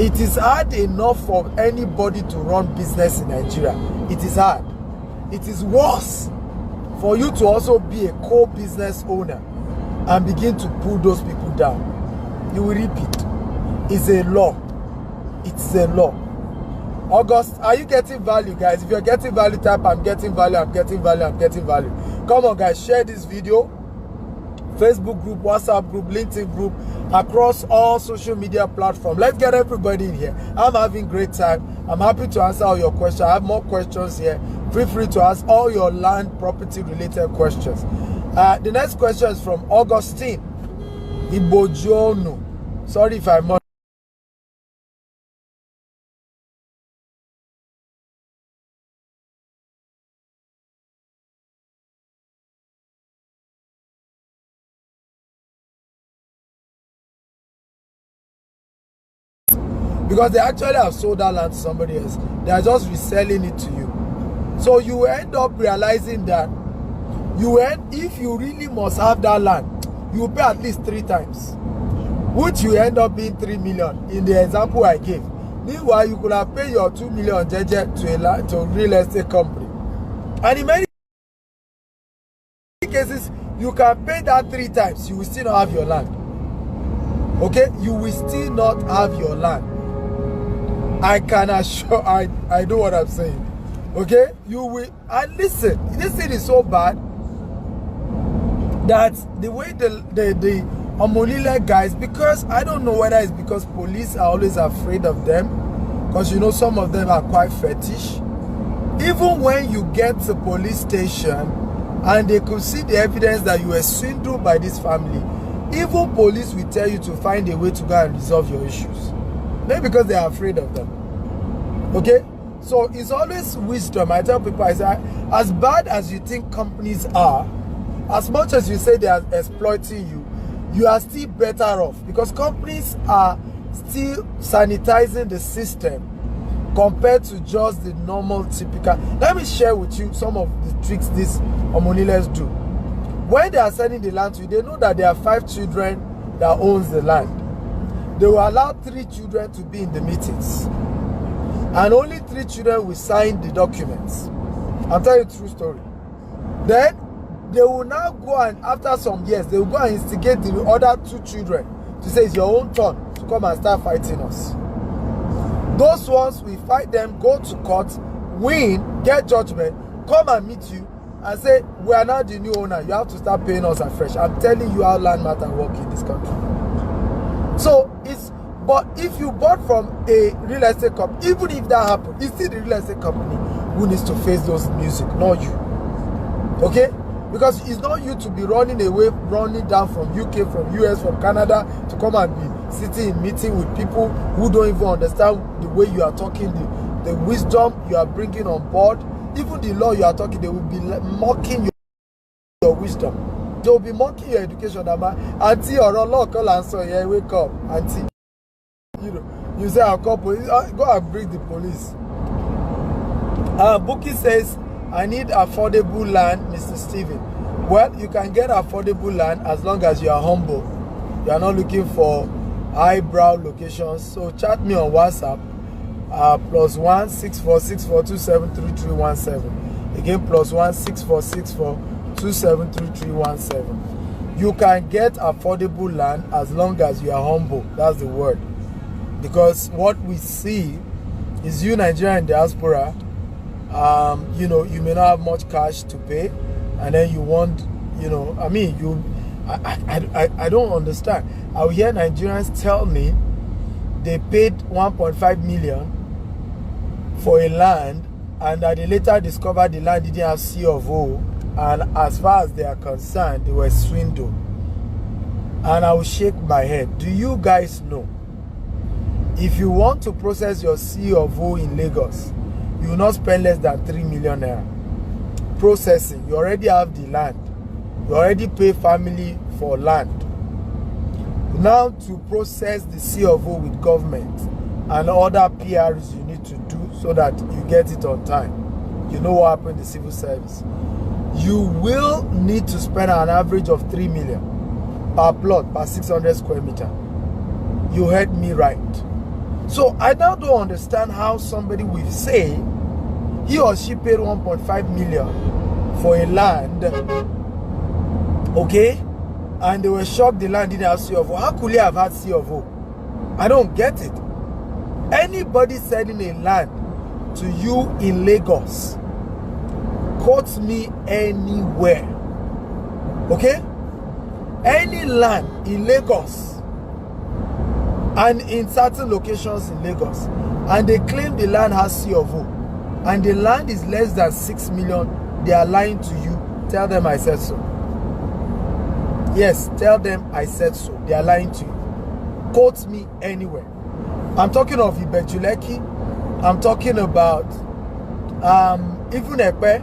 It is hard enough for anybody to run business in Nigeria. It is hard. It is worse for you to also be a co-business owner and begin to pull those people down. You will reap it. It's a law. It's a law. August, are you getting value, guys? If you're getting value, type I'm getting value, I'm getting value, I'm getting value. Come on, guys, share this video. Facebook group, WhatsApp group, LinkedIn group, across all social media platforms. Let's get everybody in here. I'm having great time. I'm happy to answer all your questions. I have more questions here. Feel free to ask all your land property related questions. The next question is from Augustine Ibojono. Sorry if I'm not. Because they actually have sold that land to somebody else. They are just reselling it to you. So you end up realizing that if you really must have that land, you will pay at least 3 times, which you end up being 3 million in the example I gave. Meanwhile, you could have paid your 2 million JJ to a real estate company. And in many cases, you can pay that 3 times, you will still not have your land. Okay? You will still not have your land. I can assure, I know what I'm saying. Okay? You will, and listen, this thing is so bad that the way the Omolile guys, because I don't know whether it's because police are always afraid of them, because you know some of them are quite fetish. Even when you get to police station and they could see the evidence that you were swindled by this family, even police will tell you to find a way to go and resolve your issues. Maybe because they are afraid of them. Okay? So it's always wisdom. I tell people, I say, as bad as you think companies are, as much as you say they are exploiting you, you are still better off, because companies are still sanitizing the system compared to just the normal typical. Let me share with you some of the tricks these Omoniles do. When they are selling the land to you, they know that there are 5 children that owns the land. They will allow 3 children to be in the meetings, and only 3 children will sign the documents. I'll tell you a true story. Then they will now go, and after some years, they will go and instigate the other 2 children to say it's your own turn to come and start fighting us. Those ones, we fight them, go to court, win, get judgment, come and meet you and say, we are now the new owner, you have to start paying us afresh. I'm telling you how land matter work in this country. So it's, but if you bought from a real estate company, even if that happened, it's still the real estate company who needs to face those music, not you. Okay? Because it's not you to be running away, running down from UK, from US, from Canada to come and be sitting in meeting with people who don't even understand the way you are talking, the wisdom you are bringing on board. Even the law you are talking, they will be mocking your wisdom. They will be mocking your education. Auntie or law call and so yeah, wake up, auntie. You know, you say I'll call police. Go and bring the police. Bookie says, I need affordable land, Mr. Steven. Well, you can get affordable land as long as you are humble. You are not looking for highbrow locations. So chat me on WhatsApp, +1 6464 273317. Again, +1 6464 273317. You can get affordable land as long as you are humble. That's the word. Because what we see is you Nigerian diaspora, you know, you may not have much cash to pay, and then you want, you know, I mean, I don't understand. I will hear Nigerians tell me they paid 1.5 million for a land, and that they later discovered the land didn't have C of O, and as far as they are concerned, they were swindled. And I will shake my head. Do you guys know, if you want to process your C of O in Lagos, you will not spend less than 3 million naira. Processing, you already have the land. You already pay family for land. Now to process the C of O with government and other PRs you need to do so that you get it on time. You know what happened in the civil service. You will need to spend an average of 3 million per plot, per 600 square meter. You heard me right. So I now don't understand how somebody will say he or she paid 1.5 million for a land, okay, and they were shocked the land didn't have C of O. How could he have had C of O? I don't get it. Anybody selling a land to you in Lagos, quote me anywhere, okay? Any land in Lagos and in certain locations in Lagos, and they claim the land has C of O, and the land is less than 6 million, they are lying to you. Tell them I said so. Yes, tell them I said so. They are lying to you. Quote me anywhere. I'm talking of Ibejuleki. I'm talking about even Epe.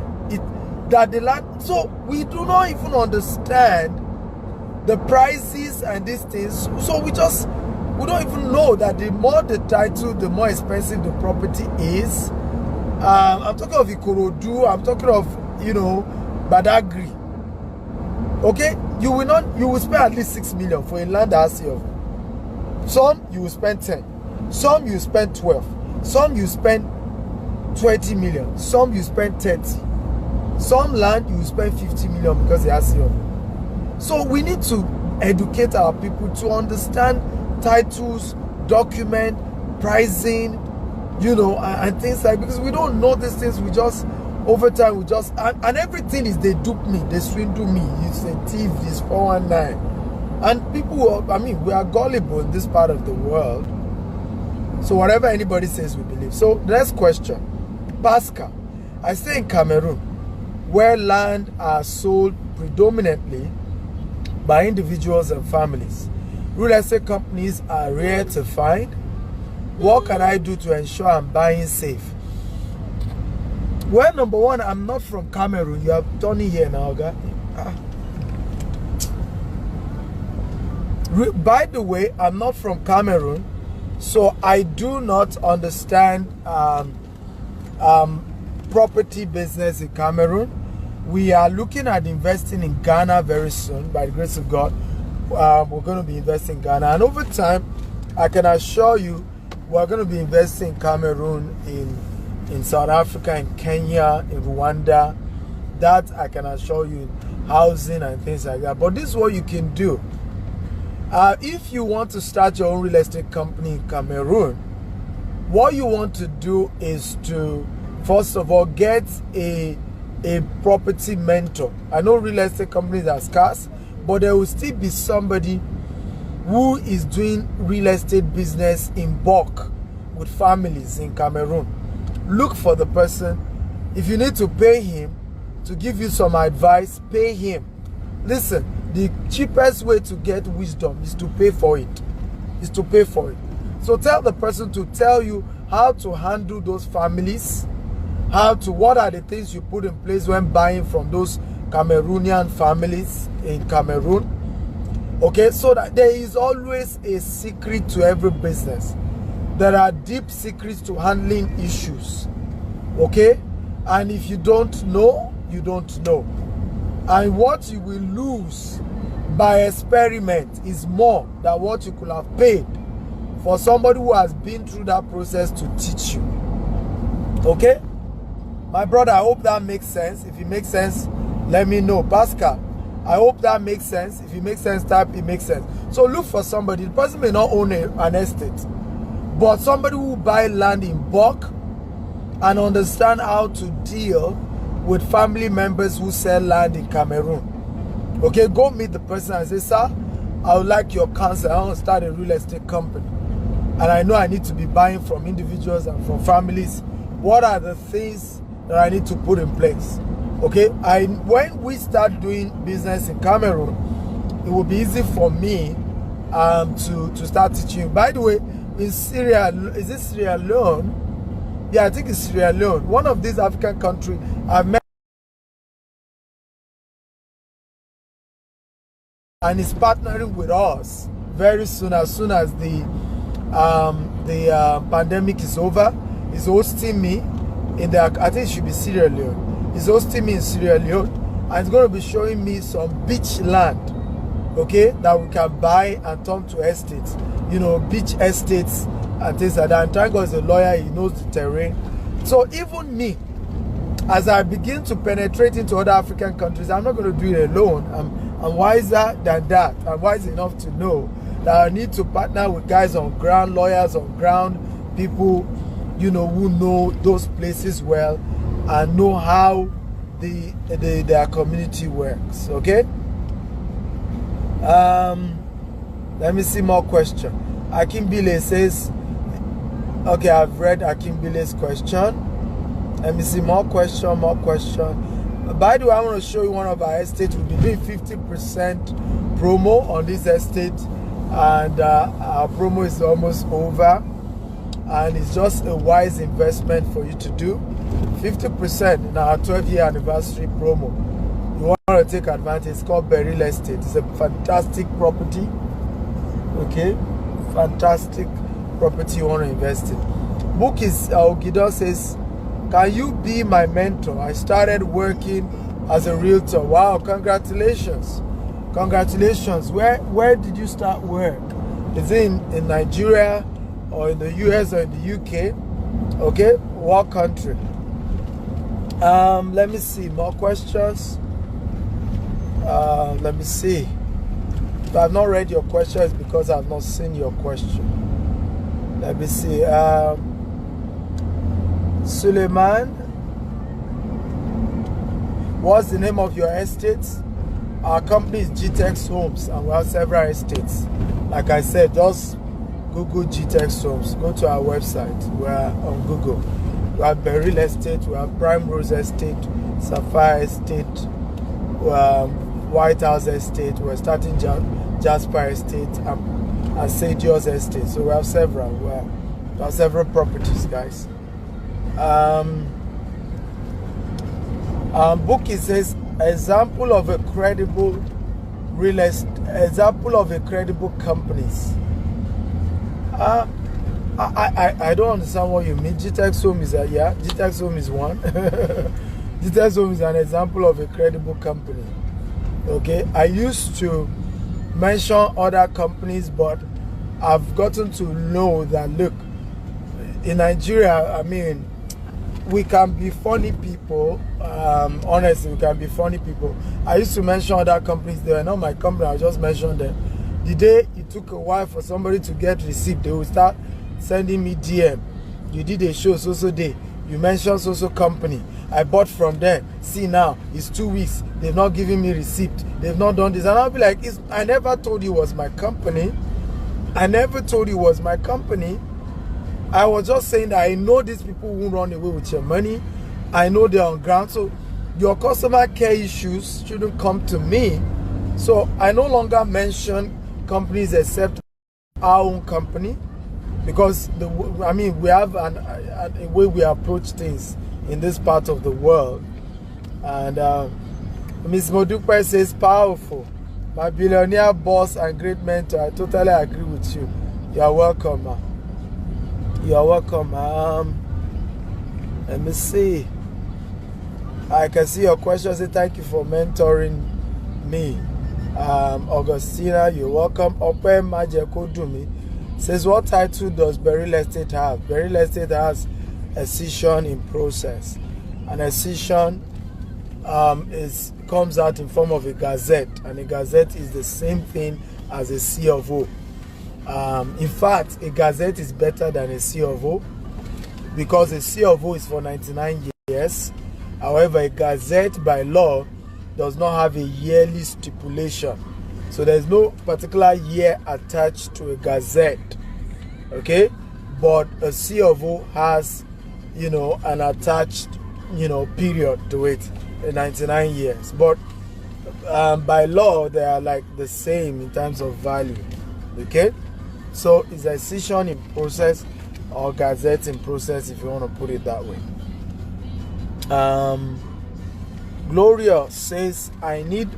That the land. So we do not even understand the prices and these things. So we don't even know that the more the title, the more expensive the property is. I'm talking of Ikorodu. I'm talking of, you know, Badagry. Okay, you will spend at least 6 million for a land that has C of O. Some you will spend 10, some you spend 12, some you spend 20 million, some you spend 30. Some land you will spend 50 million because they have C of O. So we need to educate our people to understand titles, document, pricing, you know, and things like, because we don't know these things. We just, over time, we just, and everything is they dupe me, they swindle me. It's a thief, it's 419. And people, I mean, we are gullible in this part of the world. So whatever anybody says, we believe. So the next question, Pascal. I stay in Cameroon, where land are sold predominantly by individuals and families. Real estate companies are rare to find. What can I do to ensure I'm buying safe? Well, number one, I'm not from Cameroon. You have Tony here now, guy. By the way, I'm not from Cameroon, so I do not understand property business in Cameroon. We are looking at investing in Ghana very soon, by the grace of God. We're going to be investing in Ghana, and over time, I can assure you, we're going to be investing in Cameroon, in South Africa, in Kenya, in Rwanda. That I can assure you, housing and things like that. But this is what you can do. If you want to start your own real estate company in Cameroon, what you want to do is to, first of all, get a property mentor. I know real estate companies are scarce, but there will still be somebody who is doing real estate business in bulk with families in Cameroon. Look for the person. If you need to pay him to give you some advice, pay him. Listen, the cheapest way to get wisdom is to pay for it. So tell the person to tell you how to handle those families, what are the things you put in place when buying from those Cameroonian families in Cameroon. Okay, so that there is always a secret to every business. There are deep secrets to handling issues. Okay, and if you don't know, you don't know. And what you will lose by experiment is more than what you could have paid for somebody who has been through that process to teach you. Okay? My brother, I hope that makes sense. If it makes sense, let me know. Pascal, I hope that makes sense. If it makes sense, type it makes sense. So look for somebody. The person may not own an estate, but somebody who buy land in bulk and understand how to deal with family members who sell land in Cameroon. Okay, go meet the person and say, sir, I would like your counsel. I want to start a real estate company, and I know I need to be buying from individuals and from families. What are the things that I need to put in place? Okay, when we start doing business in Cameroon, it will be easy for me to start teaching you. By the way, in Syria, is it Sierra Leone? Yeah, I think it's Sierra Leone. One of these African countries I've met, and is partnering with us very soon. As soon as the pandemic is over, is hosting me in the, I think it should be Sierra Leone. He's hosting me in Sierra Leone, and he's going to be showing me some beach land, okay, that we can buy and turn to estates. You know, beach estates and things like that. And thank God he's a lawyer, he knows the terrain. So even me, as I begin to penetrate into other African countries, I'm not going to do it alone. I'm wiser than that. I'm wise enough to know that I need to partner with guys on ground, lawyers on ground, people, you know, who know those places well and know how their community works. Okay. Let me see more question. Akimbile says, okay, I've read Akimbile's question. Let me see more question. By the way, I want to show you one of our estates. We'll be doing 50% promo on this estate, and our promo is almost over, and it's just a wise investment for you to do. 50% in our 12-year anniversary promo. You want to take advantage. It's called Beryl Estate. It's a fantastic property. Okay, fantastic property you want to invest in. Book is Ogidon says, can you be my mentor? I started working as a realtor. Wow, congratulations. Congratulations. Where did you start work? Is it in Nigeria or in the US or in the UK? Okay, what country? Let me see, more questions. Let me see. If I have not read your question, it's because I have not seen your question. Let me see. Suleiman, what's the name of your estate? Our company is GText Homes, and we have several estates. Like I said, just Google GText Homes. Go to our website. We're on Google. We have Beryl Estate, we have Prime Rose Estate, Sapphire Estate, White House Estate. We're starting Diaspora Estate and St. George's Estate. So we have several. Got several properties, guys. Book, it says example of a credible companies. I don't understand what you mean. GText Home is GText Home is one. GText Home is an example of a credible company. Okay, I used to mention other companies, but I've gotten to know that, look, in Nigeria, I mean, we can be funny people. Honestly, we can be funny people. I used to mention other companies. They were not my company. I just mentioned them. The day it took a while for somebody to get receipt, they will start sending me DM. You did a show so day. You mentioned so company. I bought from them. See now, it's 2 weeks. They've not given me receipt. They've not done this. And I'll be like, I never told you it was my company. I never told you it was my company. I was just saying that I know these people won't run away with your money. I know they're on ground. So your customer care issues shouldn't come to me. So I no longer mention companies except our own company, because we have a way we approach things in this part of the world. And Ms. Modupe says, powerful. My billionaire boss and great mentor. I totally agree with you. You are welcome, ma. You are welcome. Let me see. I can see your question. Say thank you for mentoring me. Augustina, you're welcome. Open Majekodumi says, what title does Beryl Estate have? Beryl Estate has a session in process. And a session comes out in form of a gazette, and a gazette is the same thing as a C of O. In fact, a gazette is better than a C of O, because a C of O is for 99 years. However, a gazette by law does not have a yearly stipulation, so there's no particular year attached to a gazette. Okay, but a C of O has, an attached, period to it, 99 years. But by law, they are like the same in terms of value. Okay, so it's a session in process or gazette in process, if you want to put it that way. Gloria says, I need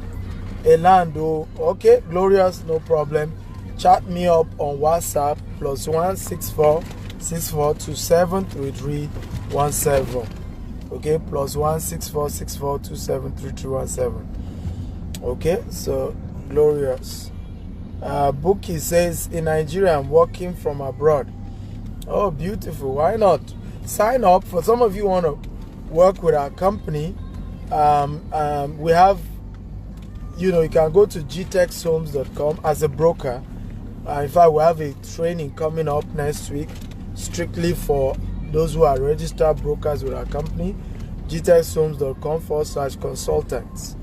a land. Oh, okay, Glorious, no problem. Chat me up on WhatsApp +1 64 64 27 3317. Okay, +1 64 64 27 3317. Okay, so Glorious. Bookie says, in Nigeria, I'm working from abroad. Oh, beautiful. Why not? Sign up. For some of you want to work with our company, we have, you can go to gtexthomes.com as a broker. In fact, we have a training coming up next week strictly for those who are registered brokers with our company. gtexthomes.com/consultants.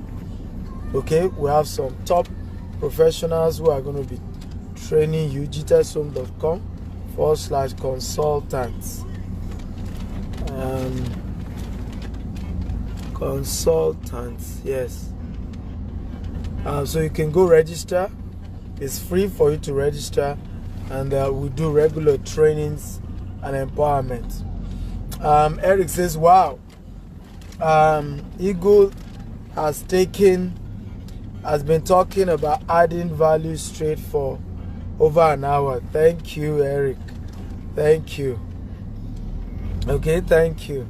Okay, we have some top professionals who are going to be training you. gtexthomes.com/consultants. Consultants, yes. So you can go register. It's free for you to register, and we do regular trainings and empowerment. Eric says, wow, Eagle has been talking about adding value straight for over an hour. Thank you, Eric. Thank you. Okay, thank you.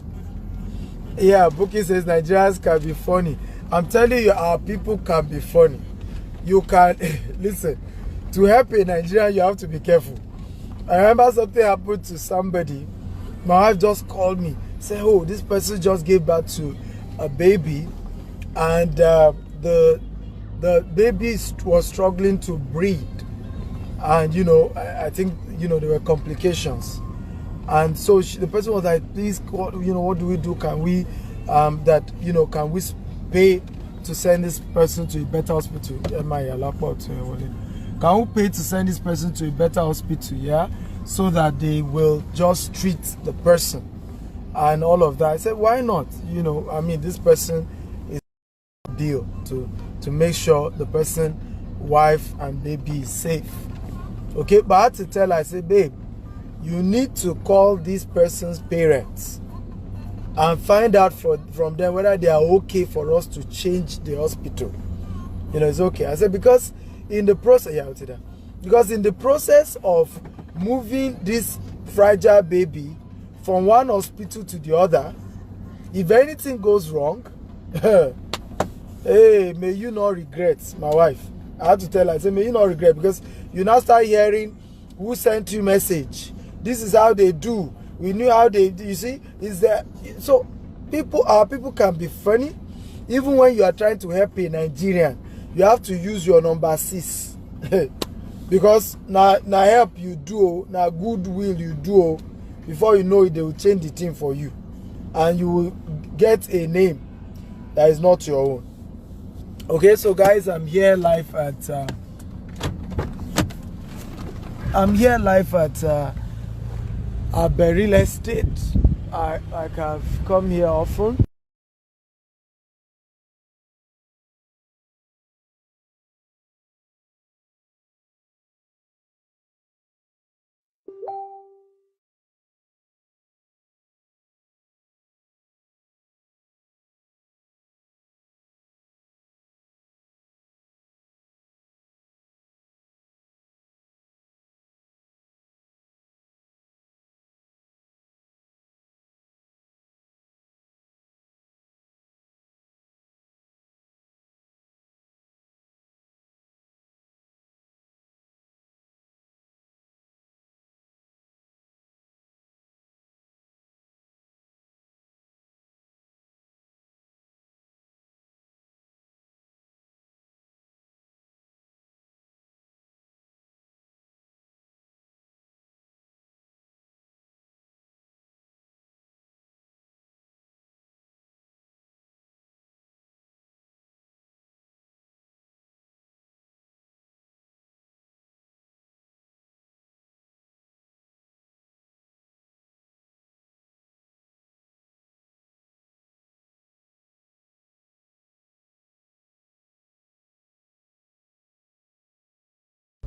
Yeah, Bookie says Nigerians can be funny. I'm telling you, our people can be funny. You can listen. To help a Nigerian, you have to be careful. I remember something happened to somebody. My wife just called me, said, "Oh, this person just gave birth to a baby, and the baby was struggling to breathe, and I think there were complications." And so the person was like, "Please, what do we do? Can we can we pay to send this person to a better hospital? Can we pay to send this person to a better hospital, yeah, so that they will just treat the person and all of that?" I said, "Why not? This person is a deal to make sure the person, wife and baby is safe." Okay, but I had to tell her, I said, "Babe, you need to call this person's parents and find out from them whether they are okay for us to change the hospital. You know, it's okay. I said, because in the process, yeah, I'll say that. Because in the process of moving this fragile baby from one hospital to the other, if anything goes wrong, hey, may you not regret, my wife. I had to tell her, I said, may you not regret, because you now start hearing who sent you message. This is how they do. We knew how they do. You see, is there? So our people can be funny. Even when you are trying to help a Nigerian, you have to use your number 6. Because now help you do, now goodwill you do, before you know it, they will change the thing for you. And you will get a name that is not your own. Okay, so guys, I'm here live at Berry Estate. I have come here often.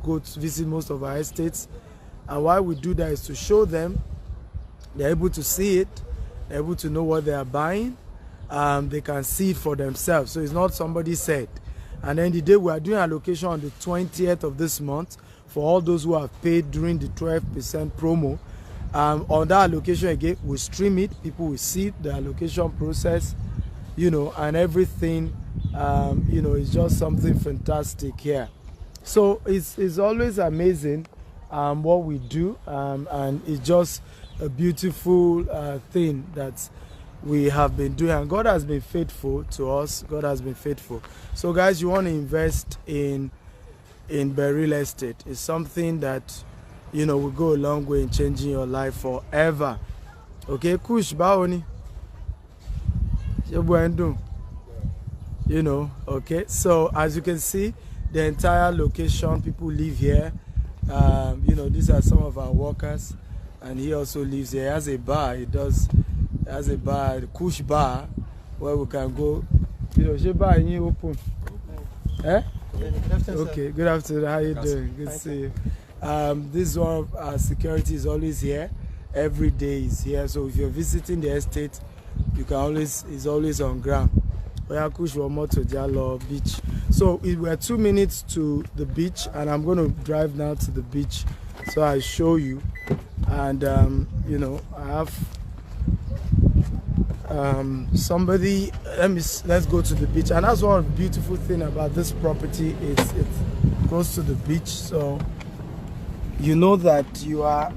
Go to visit most of our estates, and why we do that is to show them they're able to see it, they're able to know what they are buying, they can see it for themselves. So it's not somebody said. And then the day we are doing allocation on the 20th of this month for all those who have paid during the 12% promo. On that allocation again, we stream it, people will see the allocation process, you know, and everything. You know, it's just something fantastic here. So it's always amazing what we do, and it's just a beautiful thing that we have been doing, and God has been faithful to us. God has been faithful. So guys, you want to invest in Berry Estate. It's something that, you know, will go a long way in changing your life forever. Okay, Kush Baoni. You know, okay. So as you can see, the entire location, people live here. You know, these are some of our workers, and he also lives here. He has a bar. He has a bar, the Kush Bar, where we can go. You know, she bar you open. Eh? Okay, good afternoon. How you doing? Good to see you. This one of our security is always here. Every day is here. So if you're visiting the estate, you can always, it's always on ground. Kush to Diallo Beach. So we're 2 minutes to the beach, and I'm going to drive now to the beach so I show you. And you know, I have somebody. Let's go to the beach. And that's one beautiful thing about this property is it's close to the beach, so you know that you have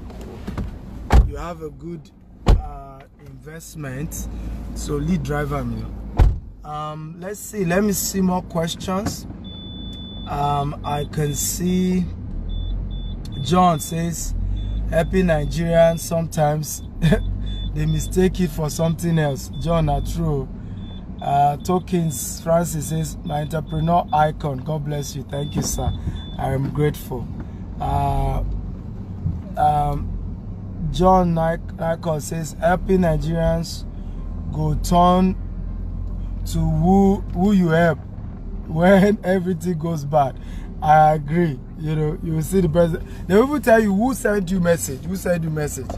a good investment. So lead driver, you know. Let's see, let me see more questions. I can see John says, happy Nigerians, sometimes they mistake it for something else. John, not true. Tokens Francis says, my entrepreneur icon, God bless you. Thank you, sir. I am grateful. John Nikon says, happy Nigerians go turn to who you help when everything goes bad. I agree. You know, you will see the person. They will even tell you who sent you message. Who sent you message.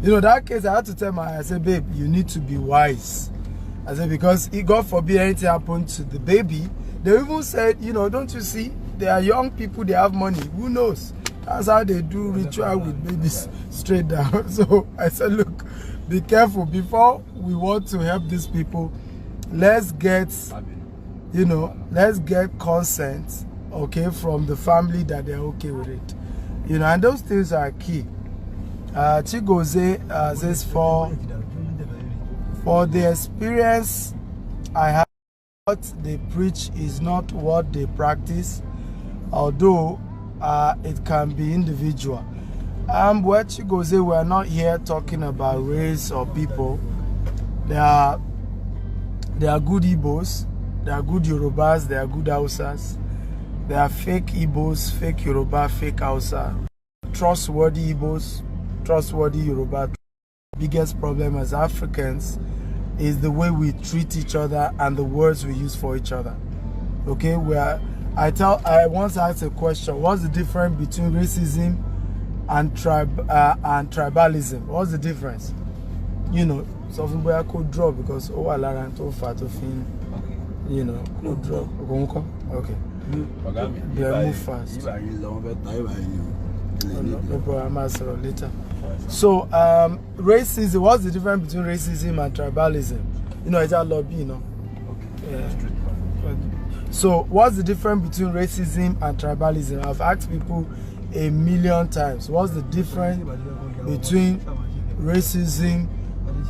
You know, that case, I had to tell I said, babe, you need to be wise. I said, because God forbid anything happened to the baby. They even said, you know, don't you see? They are young people, they have money. Who knows? That's how they do ritual with babies straight down. So I said, look, be careful. Before we want to help these people, let's get, you know, let's get consent, okay, from the family that they're okay with it. You know, and those things are key. Chigoze says, for the experience I have, what they preach is not what they practice, although it can be individual. What Chigoze, we're not here talking about race or people. There are good Igbos, there are good Yorubas, there are good Hausas. There are fake Igbos, fake Yoruba, fake Hausa. Trustworthy Igbos, trustworthy Yoruba. Biggest problem as Africans is the way we treat each other and the words we use for each other. Okay, I once asked a question: what's the difference between racism and tribalism? What's the difference? You know, something where I could draw because you know, could draw. Okay. Move fast. No problem, I'll answer later. So, racism, what's the difference between racism and tribalism? You know, it's a lobby, you know. Okay. So, what's the difference between racism and tribalism? I've asked people a million times. What's the difference between racism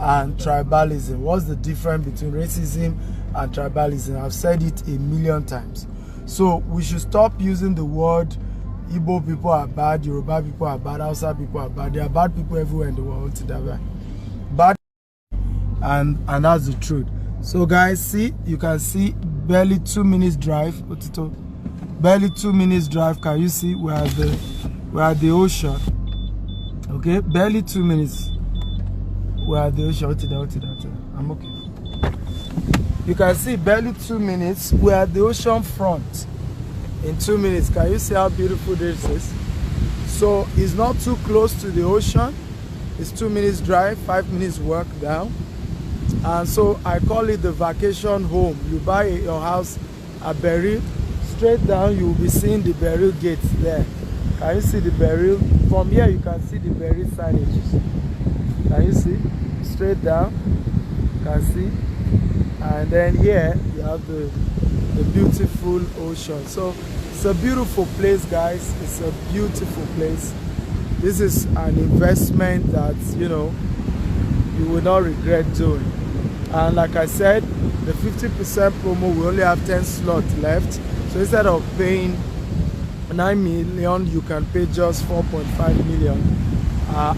and tribalism? What's the difference between racism and tribalism? I've said it a million times. So, we should stop using the word Igbo people are bad, Yoruba people are bad, Hausa people are bad. There are bad people everywhere in the world. Bad, and that's the truth. So guys, see, you can see barely 2 minutes drive. Barely 2 minutes drive. Can you see? We're at the ocean. Okay, barely 2 minutes. We're at the ocean. I'm okay. You can see barely 2 minutes. We're at the ocean front. In 2 minutes, can you see how beautiful this is? So it's not too close to the ocean. It's 2 minutes drive, 5 minutes walk down. And so I call it the vacation home. You buy your house at Beryl, straight down you will be seeing the Beryl gates there. Can you see the Beryl? From here you can see the Beryl signage. Can you see? Straight down, you can see. And then here you have the beautiful ocean. So it's a beautiful place, guys. It's a beautiful place. This is an investment that, you know, you will not regret doing. And like I said, the 50% promo, we only have 10 slots left. So instead of paying 9 million, you can pay just 4.5 million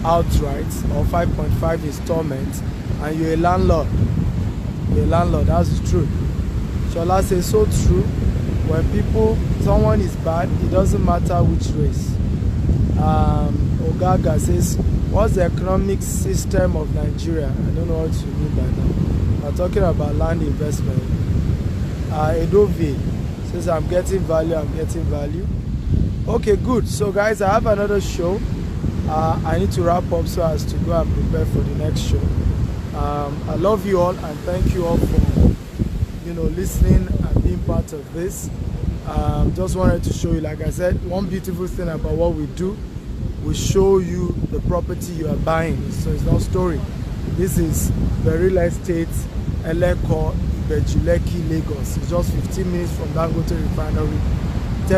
outright, or 5.5 installments, and you're a landlord. You're a landlord, that's the truth. Shola says so true. When someone is bad, it doesn't matter which race. Ogaga says, what's the economic system of Nigeria? I don't know what you mean by that. We're talking about land investment. Edove says, I'm getting value. Okay, good. So guys, I have another show. I need to wrap up so as to go and prepare for the next show. I love you all and thank you all for, you know, listening and being part of this. Just wanted to show you, like I said, one beautiful thing about what we do, we show you the property you are buying. So it's not story. This is the real estate, Eleko, Ibejuleki, Lagos. It's just 15 minutes from Dangote Refinery